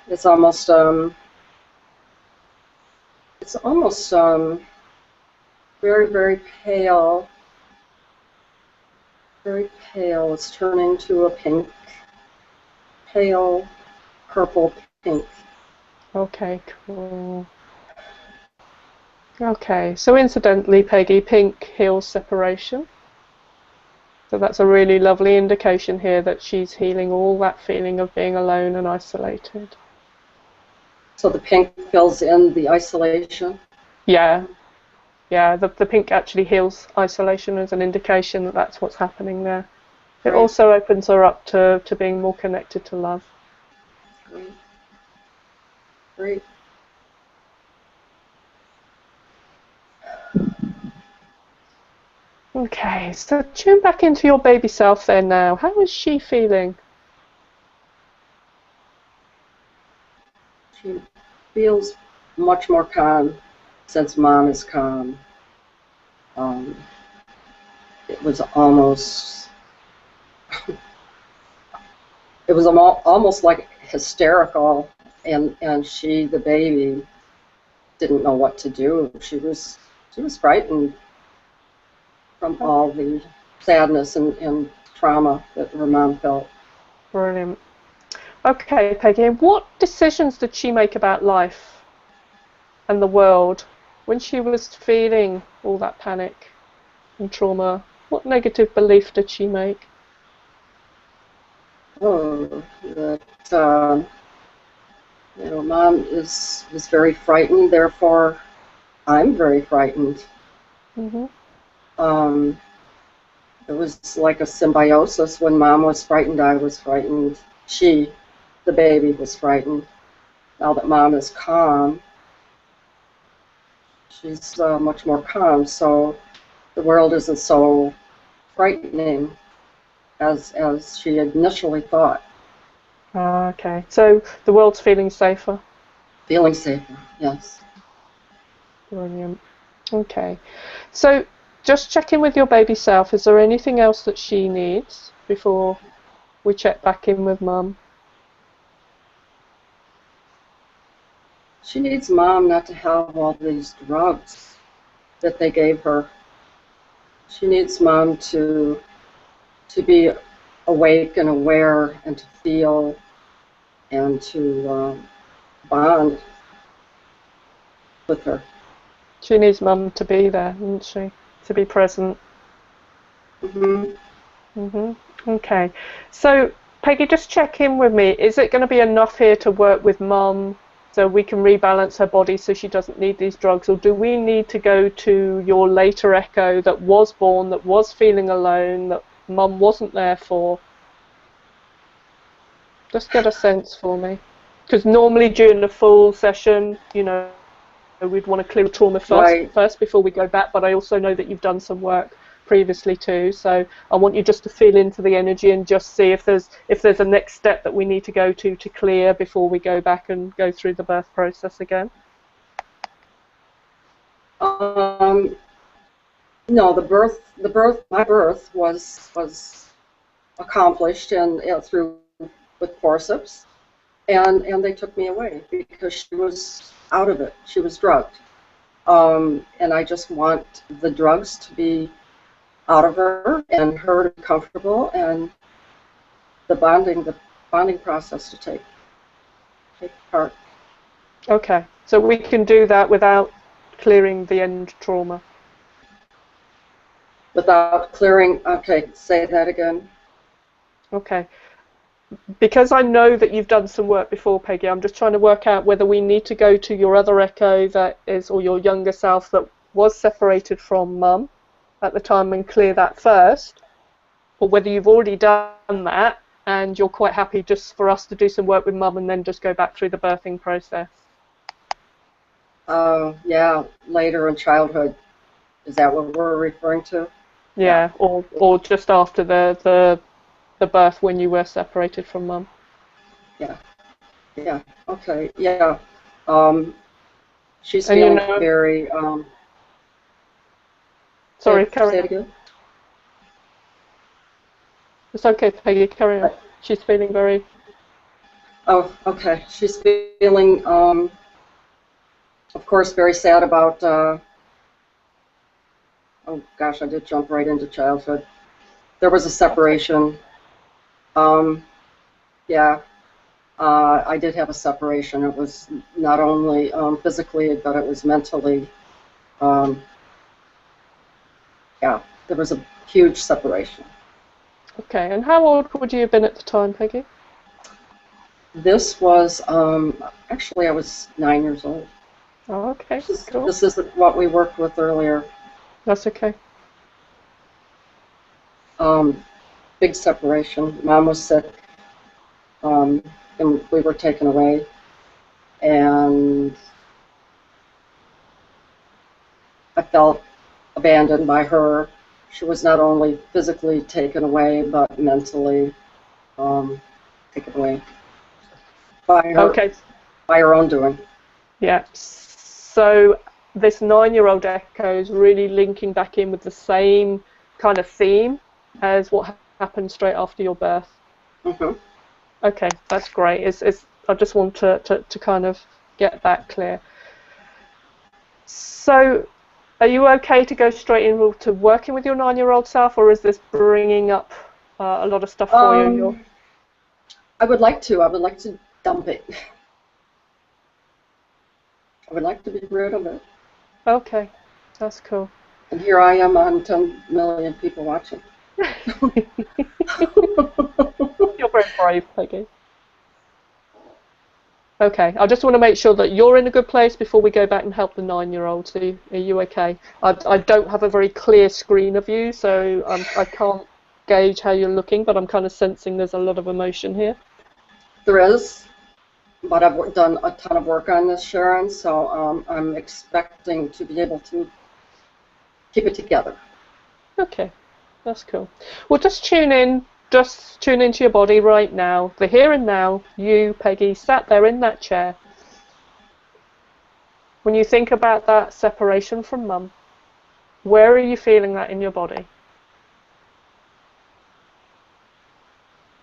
It's almost very, very pale. Very pale. It's turning to a pink, pale purple pink. Okay, cool. Okay, so incidentally, Peggy, pink heals separation. So that's a really lovely indication here that she's healing all that feeling of being alone and isolated. So the pink fills in the isolation? Yeah. Yeah, the pink actually heals isolation as an indication that that's what's happening there. It also opens her up to being more connected to love. Great. Great. Okay, so tune back into your baby self there now. How is she feeling? She feels much more calm since Mom is calm. It was almost almost like hysterical, and she, the baby, didn't know what to do. She was frightened from all the sadness and trauma that her mom felt. Brilliant. Okay, Peggy, what decisions did she make about life and the world when she was feeling all that panic and trauma? What negative belief did she make? Oh, that Mom was very frightened. Therefore, I'm very frightened. Mm-hmm. It was like a symbiosis. When Mom was frightened, I was frightened. She, the baby, was frightened. Now that Mom is calm, she's much more calm, so the world isn't so frightening as she initially thought. Okay, so the world's feeling safer? Feeling safer, yes. Brilliant. Okay, so just check in with your baby self. Is there anything else that she needs before we check back in with Mum? She needs Mom not to have all these drugs that they gave her. She needs Mom to be awake and aware and to feel and to bond with her. She needs Mum to be there, doesn't she? To be present. Mm-hmm. Mm-hmm. Okay. So, Peggy, just check in with me. Is it going to be enough here to work with Mum so we can rebalance her body so she doesn't need these drugs? Or do we need to go to your later echo that was born, that was feeling alone, that Mum wasn't there for? Just get a sense for me. Because normally during the full session, we'd want to clear trauma first before we go back, but I also know that you've done some work previously too, so I want you just to feel into the energy and just see if there's a next step that we need to go to clear before we go back and go through the birth process again. No, my birth was accomplished and through with forceps, and they took me away because she was out of it. She was drugged, and I just want the drugs to be out of her and her to be comfortable, and the bonding process to take part. Okay, so we can do that without clearing the end trauma. Without clearing, okay, say that again. Okay. Because I know that you've done some work before, Peggy, I'm just trying to work out whether we need to go to your other echo that is, or your younger self that was separated from Mum at the time and clear that first, or whether you've already done that and you're quite happy just for us to do some work with Mum and then just go back through the birthing process. Yeah, later in childhood. Is that what we're referring to? Yeah, or just after the birth when you were separated from Mum. Yeah. Yeah. Okay. Yeah. She's And feeling very. Sorry, say carry it on. again. It's okay, Peggy. Carry on. She's feeling very. Oh, okay. She's feeling, of course, very sad about. Oh gosh, I did jump right into childhood. There was a separation. Yeah. I did have a separation. It was not only physically, but it was mentally. Yeah, there was a huge separation. Okay, and how old would you have been at the time, Peggy? This was, actually, I was 9 years old. Oh, okay, cool. This isn't what we worked with earlier. That's okay. Big separation. Mom was sick, and we were taken away. And I felt abandoned by her. She was not only physically taken away, but mentally taken away by her, Okay. by her own doing. Yeah. So this 9-year-old echo is really linking back in with the same kind of theme as what happened straight after your birth. Mm-hmm. Okay, that's great. I just want to kind of get that clear. So, are you okay to go straight into working with your 9-year-old self, or is this bringing up a lot of stuff for you? I would like to. I would like to dump it. I would like to be rid of it. Okay, that's cool. And here I am on 10 million people watching. You're very brave, Peggy. Okay, I just want to make sure that you're in a good place before we go back and help the 9-year-old. So are you okay? I don't have a very clear screen of you, so I can't gauge how you're looking, but I'm kind of sensing there's a lot of emotion here. There is, but I've done a ton of work on this, Sharon, so I'm expecting to be able to keep it together. Okay, that's cool. Well, just tune into your body right now, the here and now, you, Peggy, sat there in that chair. When you think about that separation from Mum, where are you feeling that in your body?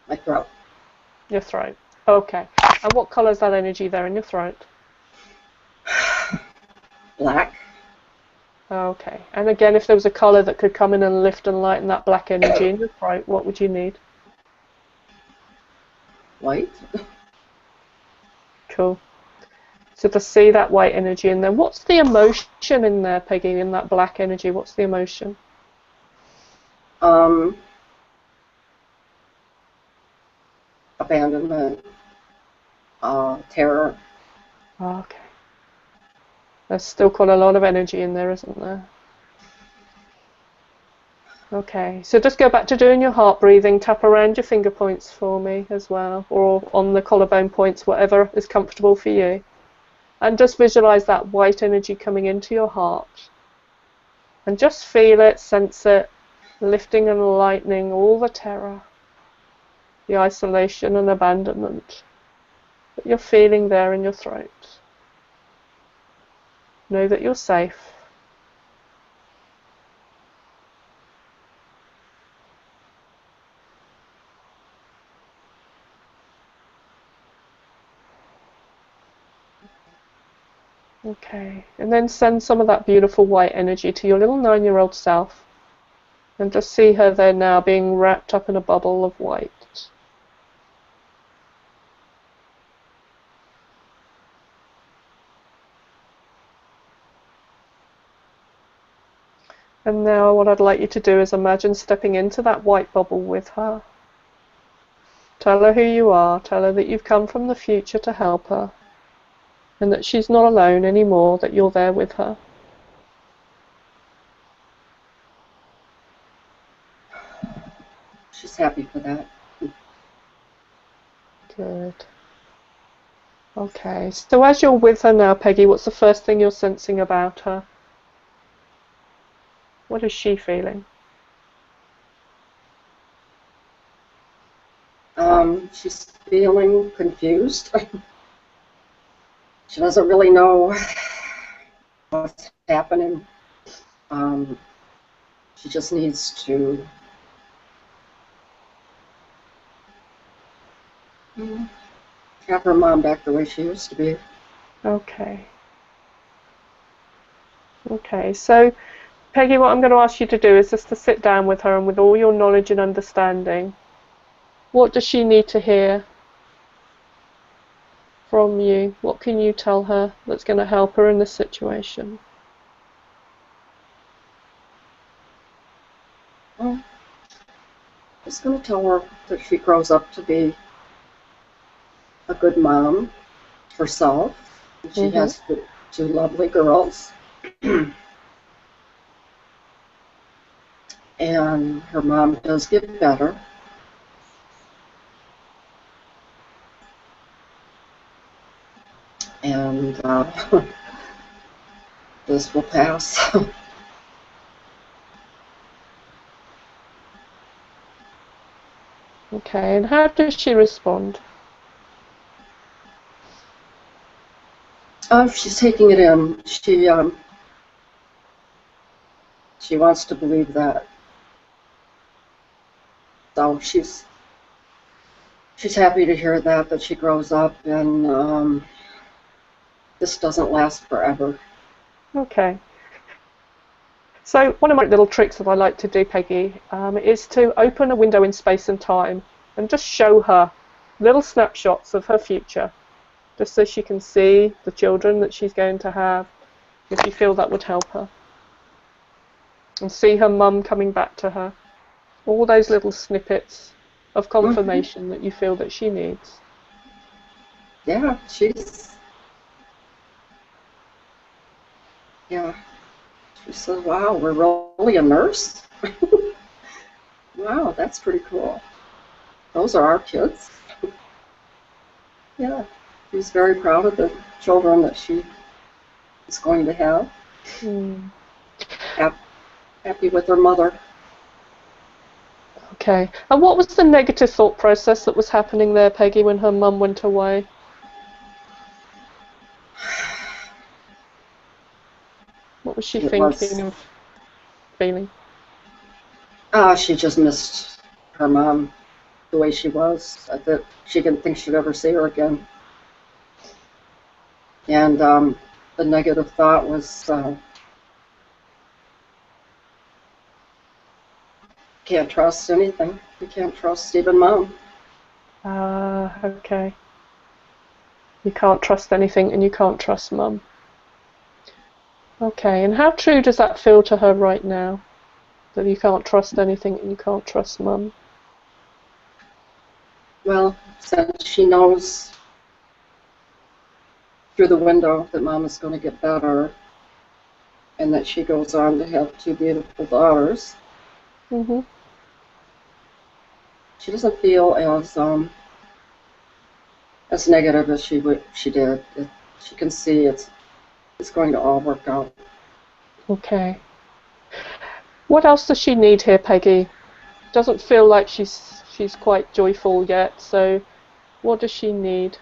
My throat. Your throat. Okay. And what colour is that energy there in your throat? Black. Okay. And again, if there was a colour that could come in and lift and lighten that black energy in your throat, what would you need? White. Cool. So to see that white energy in there, what's the emotion in there, Peggy, in that black energy? What's the emotion? Abandonment. Terror. Okay. There's still quite a lot of energy in there, isn't there? Okay, so just go back to doing your heart breathing. Tap around your finger points for me as well, or on the collarbone points, whatever is comfortable for you. And just visualize that white energy coming into your heart. And just feel it, sense it, lifting and lightening all the terror, the isolation and abandonment that you're feeling there in your throat. Know that you're safe. Okay, and then send some of that beautiful white energy to your little 9-year-old self. And just see her there now being wrapped up in a bubble of white. And now what I'd like you to do is imagine stepping into that white bubble with her. Tell her who you are. Tell her that you've come from the future to help her. And that she's not alone anymore, that you're there with her. She's happy for that. Good. Okay, so as you're with her now, Peggy, what's the first thing you're sensing about her? What is she feeling? She's feeling confused. She doesn't really know what's happening. She just needs to have her mom back the way she used to be. Okay. Okay, so Peggy, what I'm going to ask you to do is just to sit down with her, and with all your knowledge and understanding, what does she need to hear from you? What can you tell her that's going to help her in this situation? Well, just going to tell her that she grows up to be a good mom herself. She has two lovely girls. And her mom does get better. And this will pass. Okay, and how does she respond? She's taking it in. She wants to believe that. So she's happy to hear that she grows up, and this doesn't last forever. Okay. So one of my little tricks that I like to do, Peggy, is to open a window in space and time and just show her little snapshots of her future, just so she can see the children that she's going to have, if you feel that would help her. And see her mum coming back to her. All those little snippets of confirmation that you feel that she needs. Yeah, yeah. She says, wow, we're really a nurse? Wow, that's pretty cool. Those are our kids. Yeah, she's very proud of the children that she is going to have. Happy with her mother. Okay. And what was the negative thought process that was happening there, Peggy, when her mum went away? What was she thinking and feeling? She just missed her mom the way she was. That she didn't think she'd ever see her again. And the negative thought was, can't trust anything. You can't trust even mom. Okay. You can't trust anything and you can't trust mum. Okay, and how true does that feel to her right now? That you can't trust anything and you can't trust mum? Well, since she knows through the window that mom is going to get better and that she goes on to have two beautiful daughters, she doesn't feel as negative as she did. She can see it's going to all work out. Okay. What else does she need here, Peggy? Doesn't feel like she's quite joyful yet, so what does she need?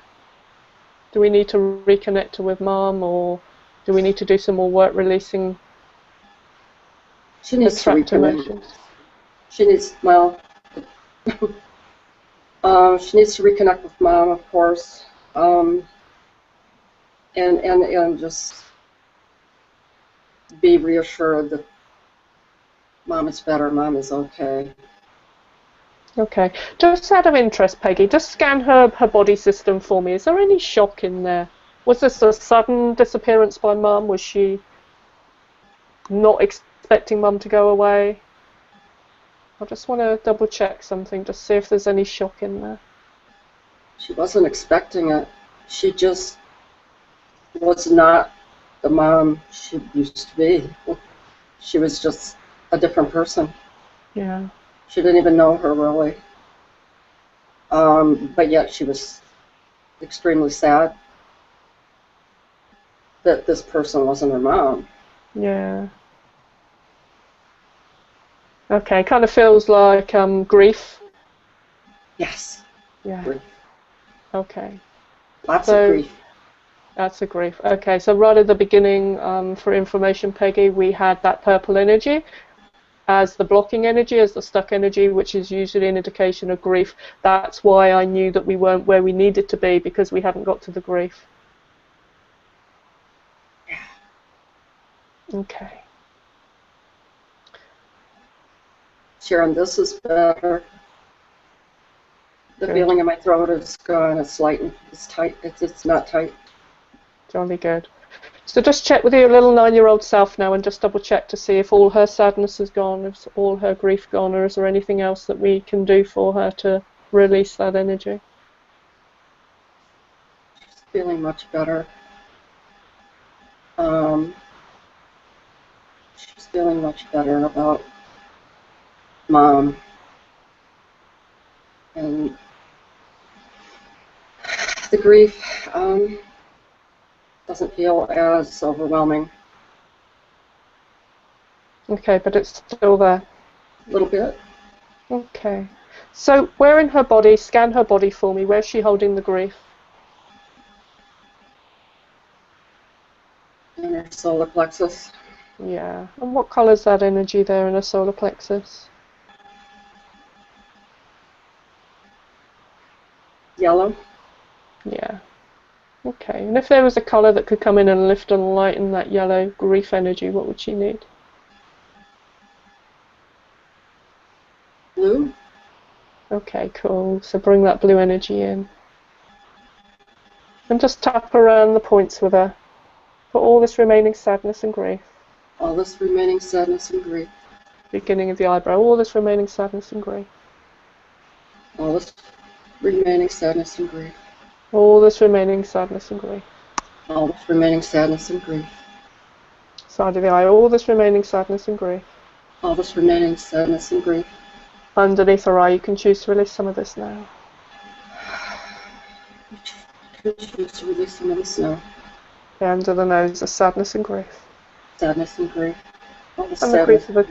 Do we need to reconnect her with mom, or do we need to do some more work releasing she needs to reconnect. Emotions? She needs, well, she needs to reconnect with mom, of course, and just be reassured that mom is better, mom is okay. Okay. Just out of interest, Peggy, just scan her body system for me. Is there any shock in there? Was this a sudden disappearance by mum? Was she not expecting mum to go away? I just want to double check something, just see if there's any shock in there. She wasn't expecting it. She just was not the mom she used to be. She was just a different person. Yeah. She didn't even know her really. But yet she was extremely sad that this person wasn't her mom. Yeah. Okay, kind of feels like grief. Yes. Yeah. Grief. Okay. Lots of grief. That's a grief. Okay, so right at the beginning, for information, Peggy, we had that purple energy as the blocking energy, as the stuck energy, which is usually an indication of grief. That's why I knew that we weren't where we needed to be, because we hadn't got to the grief. Okay. Sharon, this is better. The Good. feeling in my throat is gone. It's light and it's tight. It's not tight. Jolly good. So just check with your little 9-year-old self now and just double check to see if all her sadness is gone, if all her grief gone, or is there anything else that we can do for her to release that energy? She's feeling much better. She's feeling much better about Mom. And the grief doesn't feel as overwhelming. Okay, but it's still there. A little bit. Okay. So where in her body, scan her body for me, where's she holding the grief? In her solar plexus. Yeah. And what colour is that energy there in her solar plexus? Yellow. Yeah. Okay. And if there was a colour that could come in and lift and lighten that yellow grief energy, what would she need? Blue. Okay, cool. So bring that blue energy in. And just tap around the points with her for all this remaining sadness and grief. All this remaining sadness and grief. Beginning of the eyebrow, all this remaining sadness and grief. All this remaining sadness and grief. All this remaining sadness and grief. All this remaining sadness and grief. Side of the eye, all this remaining sadness and grief. All this remaining sadness and grief. Underneath her eye, you can choose to release some of this now. Choose to release some of this now. Okay, under the nose, the sadness and grief. Sadness and grief. All the And sadness. the crease of the,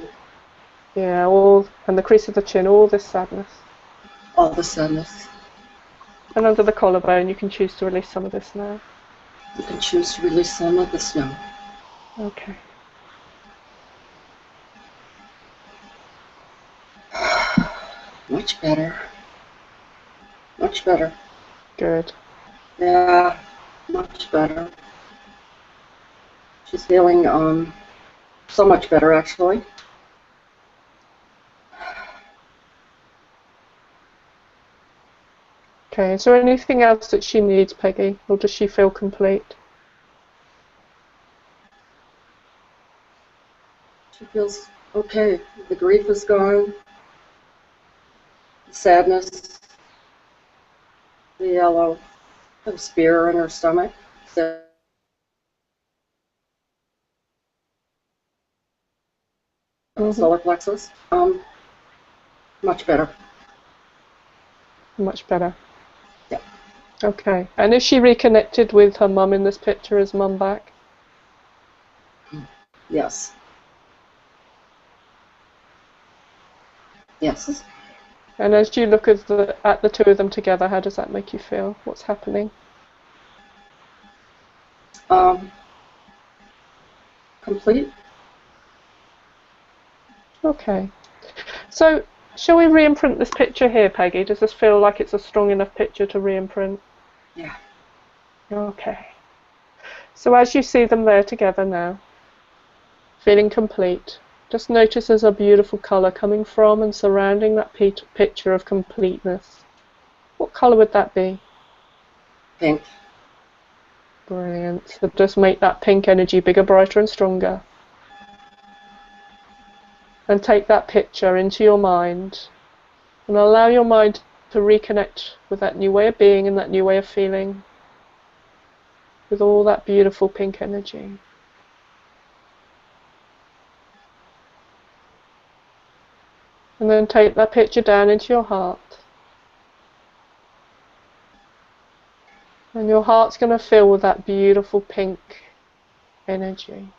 yeah, and the crease of the chin, all this sadness. All the sadness. And under the collarbone, you can choose to release some of this now. You can choose to release some of this now. Okay. Much better. Much better. Good. Yeah, much better. She's feeling so much better, actually. Okay, is there anything else that she needs, Peggy, or does she feel complete? She feels okay. The grief is gone. The sadness. The yellow. The spear in her stomach. The solar plexus. Much better. Much better. Yeah. Okay. And is she reconnected with her mum in this picture? Is mum back? Yes. Yes. And as you look at the two of them together, how does that make you feel? What's happening? Complete. Okay. So, shall we reimprint this picture here, Peggy? Does this feel like it's a strong enough picture to reimprint? Yeah. Okay. So as you see them there together now, feeling complete, just notice there's a beautiful colour coming from and surrounding that picture of completeness. What colour would that be? Pink. Brilliant. So just make that pink energy bigger, brighter and stronger. And take that picture into your mind and allow your mind to reconnect with that new way of being and that new way of feeling, with all that beautiful pink energy. And then take that picture down into your heart. And your heart's going to fill with that beautiful pink energy.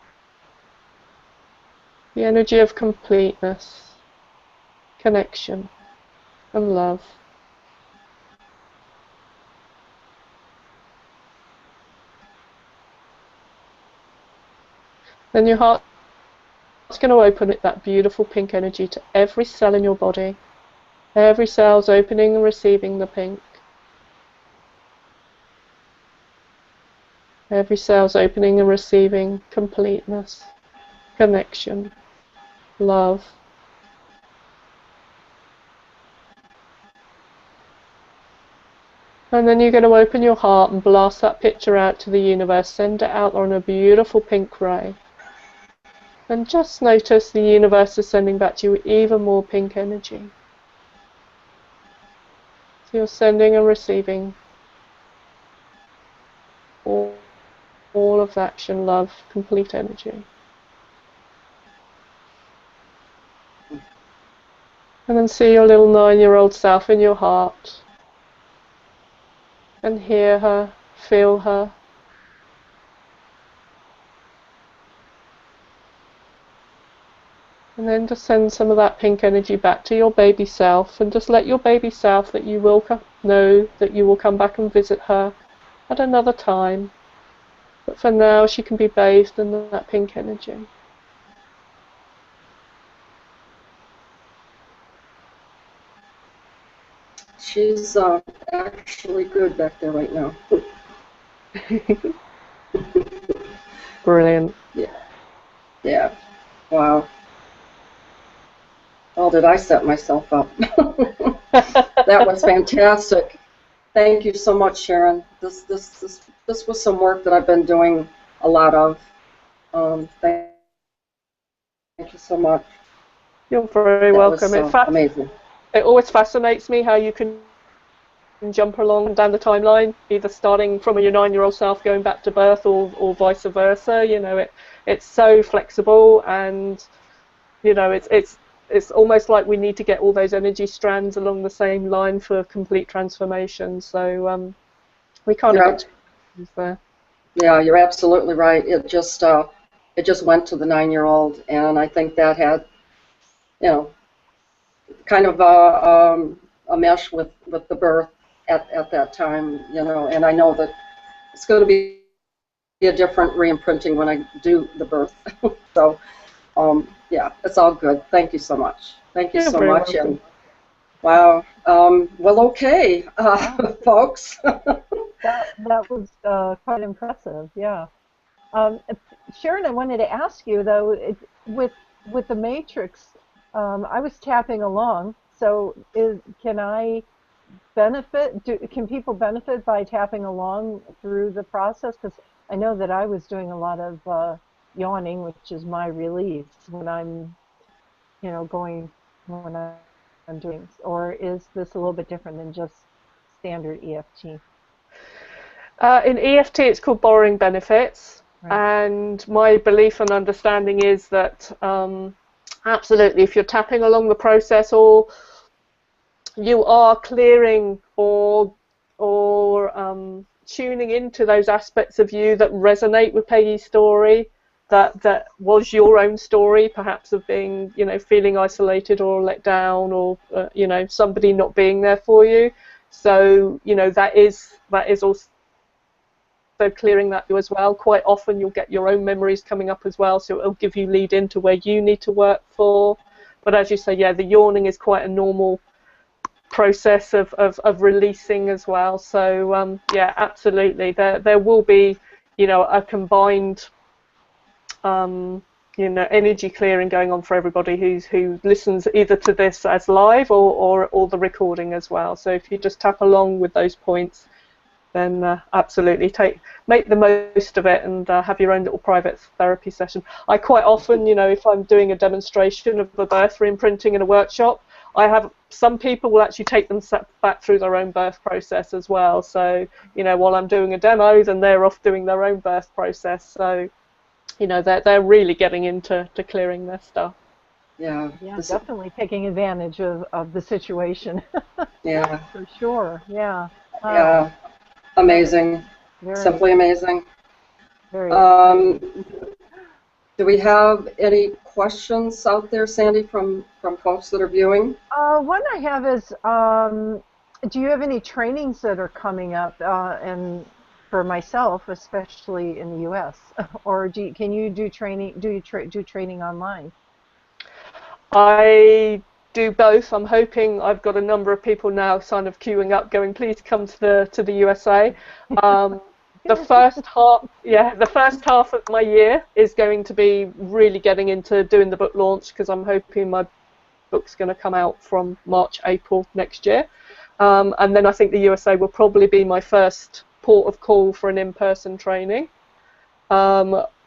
The energy of completeness, connection, and love. Then your heart's going to open that beautiful pink energy to every cell in your body. Every cell's opening and receiving the pink. Every cell's opening and receiving completeness, connection, love. And then you're going to open your heart and blast that picture out to the universe. Send it out on a beautiful pink ray. And just notice the universe is sending back to you even more pink energy. So you're sending and receiving all of action, love, complete energy. And then see your little 9-year-old self in your heart. And hear her, feel her. And then just send some of that pink energy back to your baby self, and just let your baby self that you will know that you will come back and visit her at another time. But for now, she can be bathed in that pink energy. She's actually good back there right now. Brilliant. Yeah. Yeah. Wow. Oh, did I set myself up? That was fantastic. Thank you so much, Sharon. This was some work that I've been doing a lot of. Thank you so much. You're very welcome. That was amazing. It always fascinates me how you can jump along down the timeline, either starting from your 9-year-old self going back to birth, or vice versa. You know, it's so flexible, and you know, it's almost like we need to get all those energy strands along the same line for complete transformation. So we kind of get there. Yeah, you're absolutely right. It just went to the 9-year-old, and I think that had, you know, kind of a mesh with the birth at that time, you know. And I know that it's going to be a different reimprinting when I do the birth. So yeah, it's all good. Thank you so much. Thank you so much. And wow. Well, okay, folks. that was quite impressive. Yeah. Sharon, I wanted to ask you though, with the Matrix, I was tapping along. So can I benefit? Can people benefit by tapping along through the process? Because I know that I was doing a lot of yawning, which is my release when I'm, you know, when I'm doing. Or is this a little bit different than just standard EFT? In EFT, it's called borrowing benefits. Right. And my belief and understanding is that absolutely, if you're tapping along the process, or you are clearing or tuning into those aspects of you that resonate with Peggy's story, that was your own story, perhaps of being, you know, feeling isolated or let down, or you know, somebody not being there for you. So, you know, that is also clearing that as well. Quite often you'll get your own memories coming up as well, so it'll give you lead into where you need to work for. But as you say, yeah, the yawning is quite a normal process of releasing as well. So yeah, absolutely, there will be, you know, a combined you know, energy clearing going on for everybody who listens either to this as live or the recording as well. So if you just tap along with those points, then absolutely make the most of it, and have your own little private therapy session. I quite often, you know, if I'm doing a demonstration of a birth reimprinting in a workshop, I have some people will actually take them back through their own birth process as well. So, you know, while I'm doing a demo, then they're off doing their own birth process. So, you know, they're really getting into clearing their stuff. Yeah. Yeah, definitely taking advantage of the situation. Yeah. For sure. Yeah. Yeah. Amazing. Very, Simply amazing. very. Do we have any questions out there, Sandy, from folks that are viewing? One I have is, do you have any trainings that are coming up, and for myself, especially in the U.S., or can you do training? Do you do training online? I do both. I'm hoping I've got a number of people now kind of queuing up, going, please come to the USA. The first half of my year is going to be really getting into doing the book launch, because I'm hoping my book's going to come out from March, April next year. And then I think the USA will probably be my first port of call for an in-person training.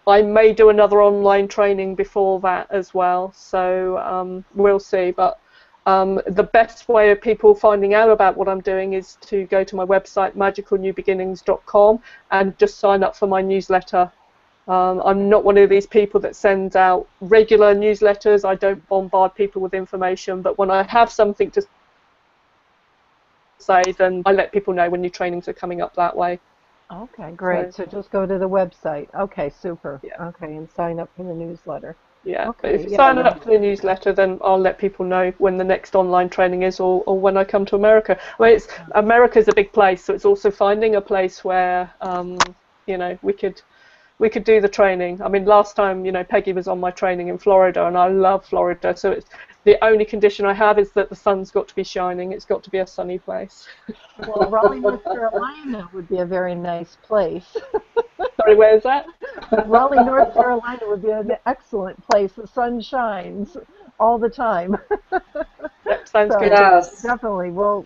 I may do another online training before that as well, so we'll see. But the best way of people finding out about what I'm doing is to go to my website, magicalnewbeginnings.com, and just sign up for my newsletter. I'm not one of these people that sends out regular newsletters. I don't bombard people with information, but when I have something to say, then I let people know when new trainings are coming up that way. Okay, great. So just go to the website. Okay, super. Yeah. Okay, and sign up for the newsletter. Yeah, okay, but if you sign up for the newsletter, then I'll let people know when the next online training is, or when I come to America. I mean, America's a big place, so it's also finding a place where you know, we could do the training. I mean, last time, you know, Peggy was on my training in Florida, and I love Florida. So it's the only condition I have is that the sun's got to be shining. It's got to be a sunny place. Well, Raleigh, North Carolina would be a very nice place. Sorry, where is that? Raleigh, North Carolina would be an excellent place. The sun shines all the time. Yep, sounds So, good. Yes. definitely. We'll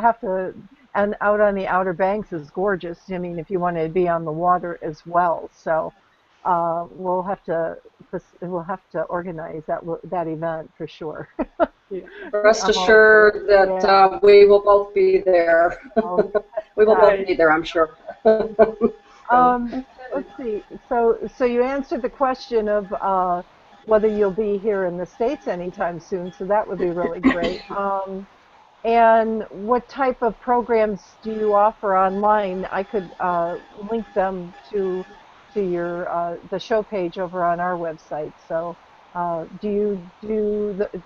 have to, and out on the Outer Banks is gorgeous. I mean, if you want to be on the water as well. So we'll have to organize that event for sure. Yeah. Rest assured that we will both be there. We will both be there, I'm sure. Let's see. So you answered the question of whether you'll be here in the States anytime soon. So that would be really great. And what type of programs do you offer online? I could link them to your the show page over on our website. So do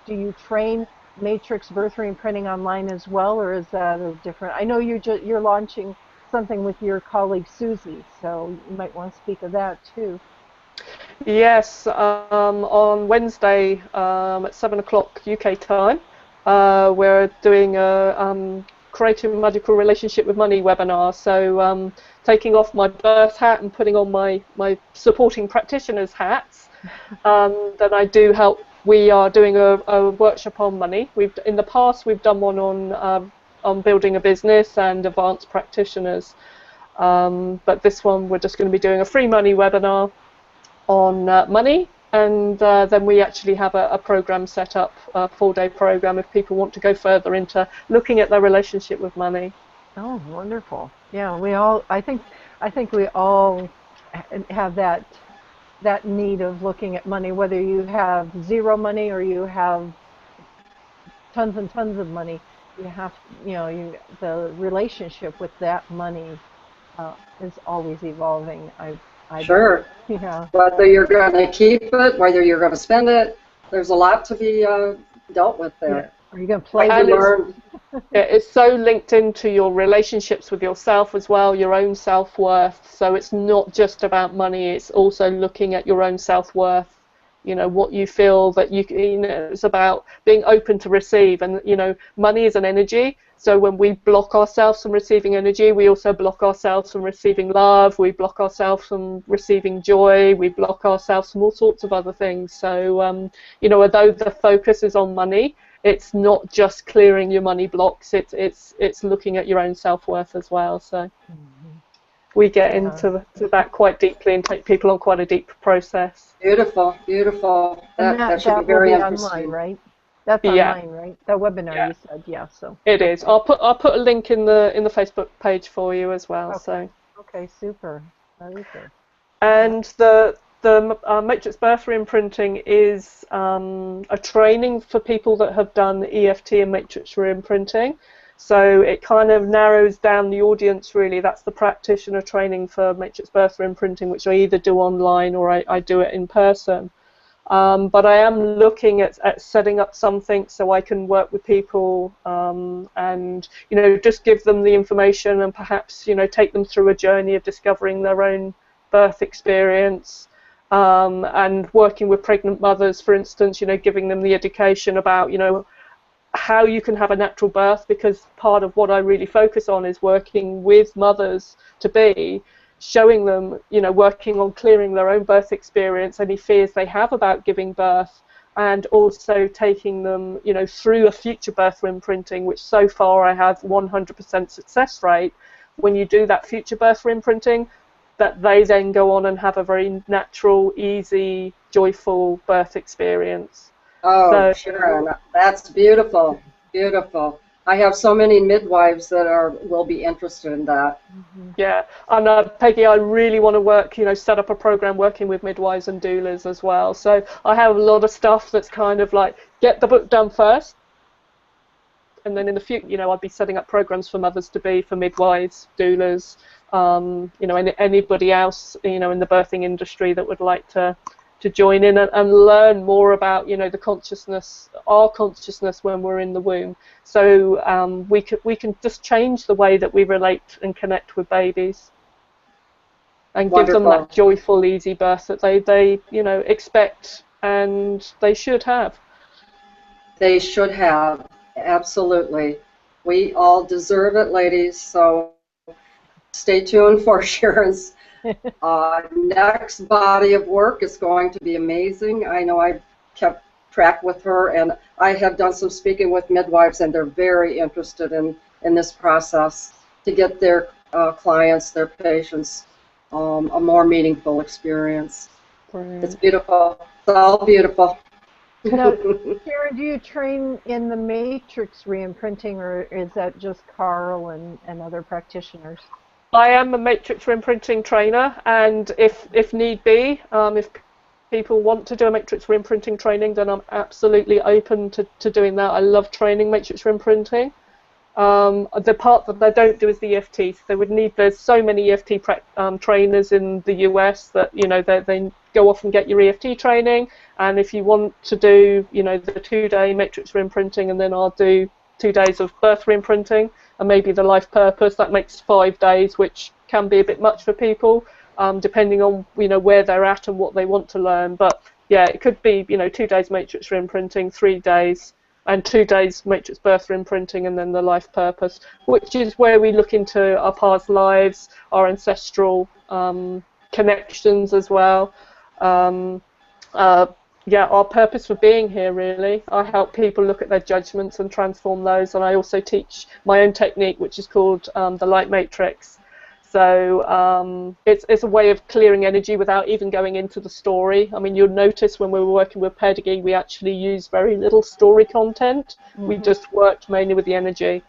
you train Matrix Birth Reimprinting online as well, or is that a different? I know you're launching something with your colleague Susie, so you might want to speak of that too. Yes, on Wednesday at 7 o'clock UK time, we're doing a Creating a Magical Relationship with Money webinar. So taking off my birth hat and putting on my supporting practitioner's hats, then I do help. We are doing a workshop on money. In the past we've done one on building a business and advanced practitioners, but this one we're just going to be doing a free money webinar on money, and then we actually have a program set up, a 4-day program, if people want to go further into looking at their relationship with money. Oh, wonderful! Yeah, I think we all have that need of looking at money, whether you have zero money or you have tons and tons of money. You have, the relationship with that money is always evolving. Sure. Yeah. Whether you're going to keep it, whether you're going to spend it, there's a lot to be dealt with there. Yeah. Are you going to play and with it's so linked into your relationships with yourself as well, your own self-worth. So it's not just about money, it's also looking at your own self-worth. You know, what you feel that it's about being open to receive. And, money is an energy. So when we block ourselves from receiving energy, we also block ourselves from receiving love. We block ourselves from receiving joy. We block ourselves from all sorts of other things. So, although the focus is on money, it's not just clearing your money blocks. It's looking at your own self-worth as well. So we get into that quite deeply and take people on quite a deep process. Beautiful, beautiful. That should be very interesting. Online, right? That's online, right? The webinar you said, yeah. So it is. I'll put a link in the Facebook page for you as well. Okay. So okay, super. Very good. And the Matrix Birth Reimprinting is a training for people that have done EFT and Matrix Reimprinting. So it kind of narrows down the audience, really. That's the practitioner training for Matrix Birth Reimprinting, which I either do online or I do it in person. But I am looking at setting up something so I can work with people and, you know, just give them the information and perhaps, you know, take them through a journey of discovering their own birth experience. And working with pregnant mothers, for instance, you know, giving them the education about, you know, how you can have a natural birth, because part of what I really focus on is working with mothers to be, showing them, you know, working on clearing their own birth experience, any fears they have about giving birth, and also taking them, you know, through a future birth reimprinting, which so far I have 100% success rate. When you do that future birth reimprinting, that they then go on and have a very natural, easy, joyful birth experience. Oh, So, Sharon, that's beautiful, beautiful. I have so many midwives that will be interested in that. yeah, and Peggy, I really want to work, you know, set up a program working with midwives and doulas as well. So I have a lot of stuff that's kind of like, get the book done first, and then in the future, you know, I'd be setting up programs for mothers to be, for midwives, doulas, you know, anybody else, you know, in the birthing industry that would like to join in and learn more about, you know, the consciousness, our consciousness when we're in the womb. So we can just change the way that we relate and connect with babies, and Wonderful. give them that joyful, easy birth that they you know, expect and they should have. They should have, absolutely. We all deserve it, ladies, so stay tuned for Sharon's next body of work. Is going to be amazing. I know I kept track with her, and I have done some speaking with midwives, and they're very interested in this process to get their clients, their patients, a more meaningful experience. Brilliant. It's beautiful. It's all beautiful. Now, Sharon, do you train in the Matrix Reimprinting, or is that just Carl and other practitioners? I am a Matrix Reimprinting trainer, and if need be, if people want to do a Matrix Reimprinting training, then I'm absolutely open to doing that. I love training Matrix Reimprinting. The part that I don't do is the EFT. So they would need, there's so many EFT trainers in the US that, you know, they go off and get your EFT training, and if you want to do, you know, the 2-day Matrix Reimprinting, and then I'll do 2 days of birth reimprinting and maybe the life purpose, that makes 5 days, which can be a bit much for people, depending on, you know, where they're at and what they want to learn. But yeah, it could be, you know, 2 days Matrix Reimprinting, 3 days, and 2 days Matrix Birth Reimprinting, and then the life purpose, which is where we look into our past lives, our ancestral connections as well. Yeah, our purpose for being here, really. I help people look at their judgments and transform those, and I also teach my own technique, which is called the Light Matrix. So it's a way of clearing energy without even going into the story. I mean, you'll notice when we were working with Peggy, we actually used very little story content. We just worked mainly with the energy.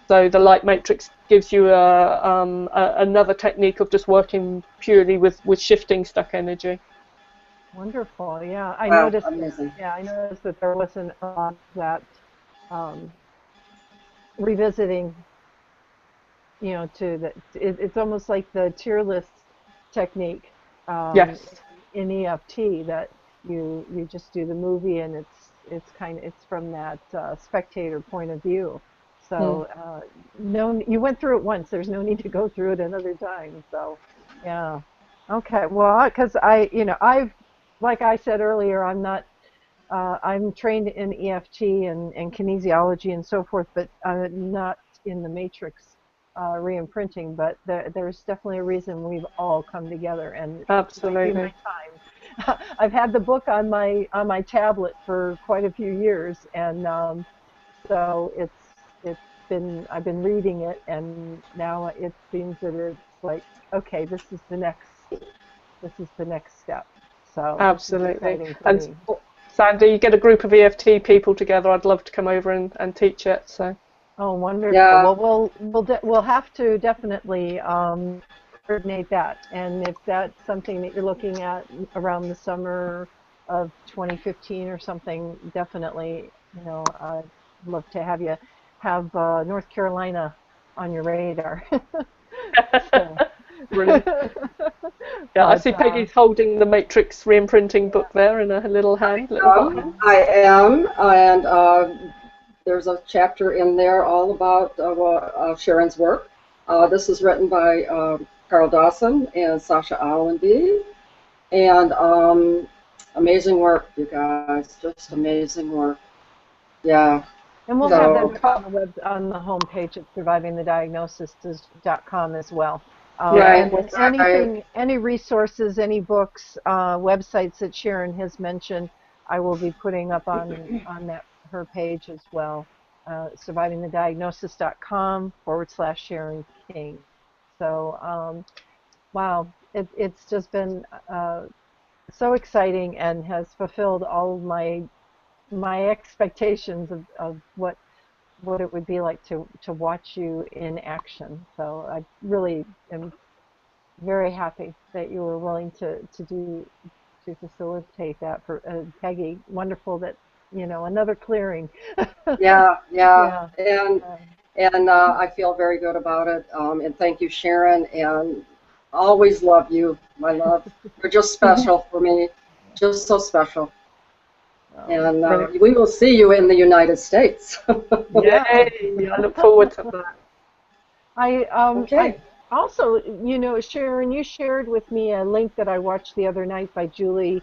So the Light Matrix gives you another technique of just working purely with shifting stuck energy. Wonderful. Yeah, I Wow, noticed. amazing. Yeah, I noticed that there wasn't a lot of that revisiting. You know, it's almost like the tier list technique Yes. in EFT, that you just do the movie, and it's from that spectator point of view. So no, you went through it once. There's no need to go through it another time. So yeah, okay. Well, because like I said earlier, I'm trained in EFT and kinesiology and so forth, but not in the Matrix reimprinting. But there's definitely a reason we've all come together, and Absolutely. my time. I've had the book on my tablet for quite a few years, and so I've been reading it, and now it seems that it's like, okay, this is the next step. So Absolutely. it's exciting for And me. Sandy, you get a group of EFT people together, I'd love to come over and teach it. So. Oh, wonderful. Yeah. Well, we'll have to definitely coordinate that. And if that's something that you're looking at around the summer of 2015 or something, definitely, I'd love to have you. have North Carolina on your radar. Brilliant. Yeah, I see Peggy's holding the Matrix Reimprinting book there in her little hand. I am, and there's a chapter in there all about Sharon's work. This is written by Carl Dawson and Sasha Allenby, and amazing work, you guys, just amazing work. Yeah. And we'll have that on the homepage at survivingthediagnosis.com as well. Any resources, any books, websites that Sharon has mentioned, I will be putting up on her page as well. survivingthediagnosis.com/Sharon King. So, wow, it's just been so exciting and has fulfilled all of my expectations of what it would be like to watch you in action. So I really am very happy that you were willing to facilitate that for Peggy. Wonderful that, you know, another clearing. Yeah. And I feel very good about it. And thank you, Sharon. And always love you, my love. You're just special for me, just so special. And we will see you in the United States. Yay! I look forward to that. I also, you know, Sharon, you shared with me a link that I watched the other night by Julie.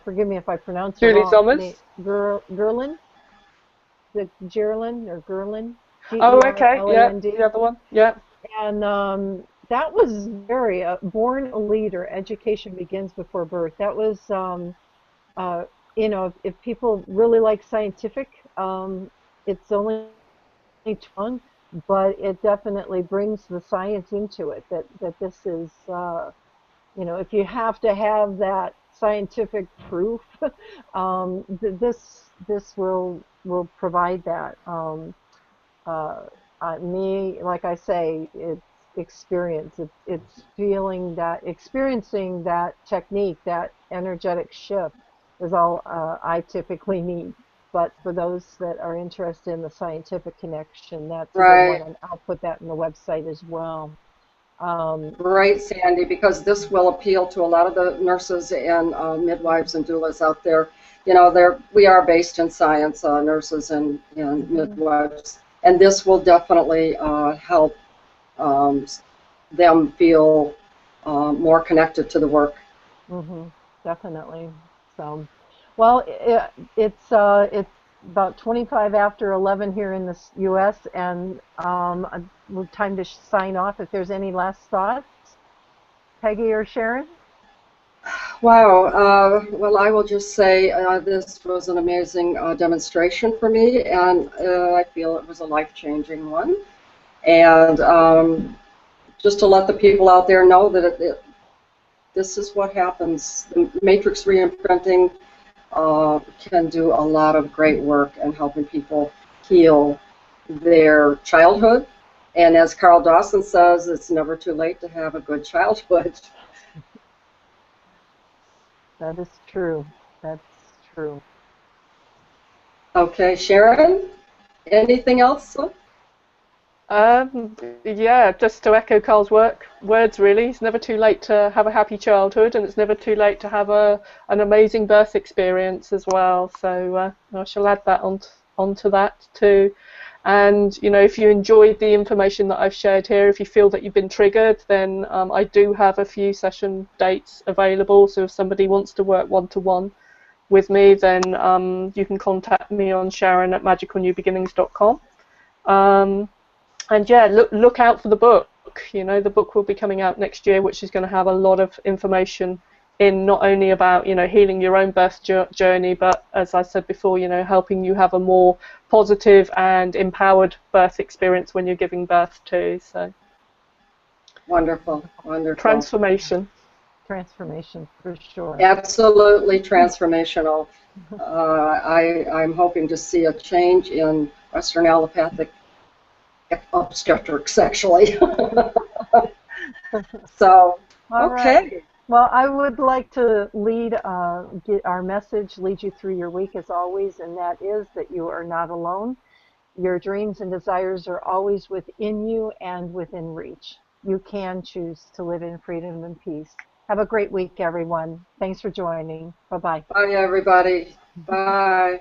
Forgive me if I pronounce it wrong. Summers. Gerlin, the Gerlin or Gerlin. Oh, okay. Yeah, the other one. Yeah. And that was very born a leader. Education begins before birth. That was. You know, if people really like scientific, it's only one, but it definitely brings the science into it. That this is, you know, if you have to have that scientific proof, this will provide that. Me, like I say, it's experience. It's feeling that, experiencing that technique, that energetic shift, is all I typically need. But for those that are interested in the scientific connection, that's a good one, and I'll put that in the website as well. Right, Sandy, because this will appeal to a lot of the nurses and midwives and doulas out there. You know, we are based in science, nurses and midwives, and this will definitely help them feel more connected to the work. Definitely. So, well, it's about 25 after 11 here in the U.S. and time to sign off. If there's any last thoughts, Peggy or Sharon? Wow. Well, I will just say this was an amazing demonstration for me, and I feel it was a life-changing one. And just to let the people out there know that this is what happens. The Matrix Reimprinting can do a lot of great work in helping people heal their childhood. And as Carl Dawson says, it's never too late to have a good childhood. That is true. That's true. Okay, Sharon, anything else? Yeah, just to echo Carl's words, really. It's never too late to have a happy childhood, and it's never too late to have an amazing birth experience as well. So I shall add that onto that too. And, you know, if you enjoyed the information that I've shared here, if you feel that you've been triggered, then I do have a few session dates available. So if somebody wants to work one-to-one with me, then you can contact me on sharon@magicalnewbeginnings.com. And yeah, look out for the book. You know, the book will be coming out next year, which is going to have a lot of information in, not only about, you know, healing your own birth journey, but as I said before, you know, helping you have a more positive and empowered birth experience when you're giving birth too. So wonderful, wonderful. Transformation for sure. Absolutely transformational. I'm hoping to see a change in Western allopathic obstetrics, actually. So, okay. Right. Well, I would like to lead our message, lead you through your week as always, and that is that you are not alone. Your dreams and desires are always within you and within reach. You can choose to live in freedom and peace. Have a great week, everyone. Thanks for joining. Bye-bye. Bye, everybody. Bye.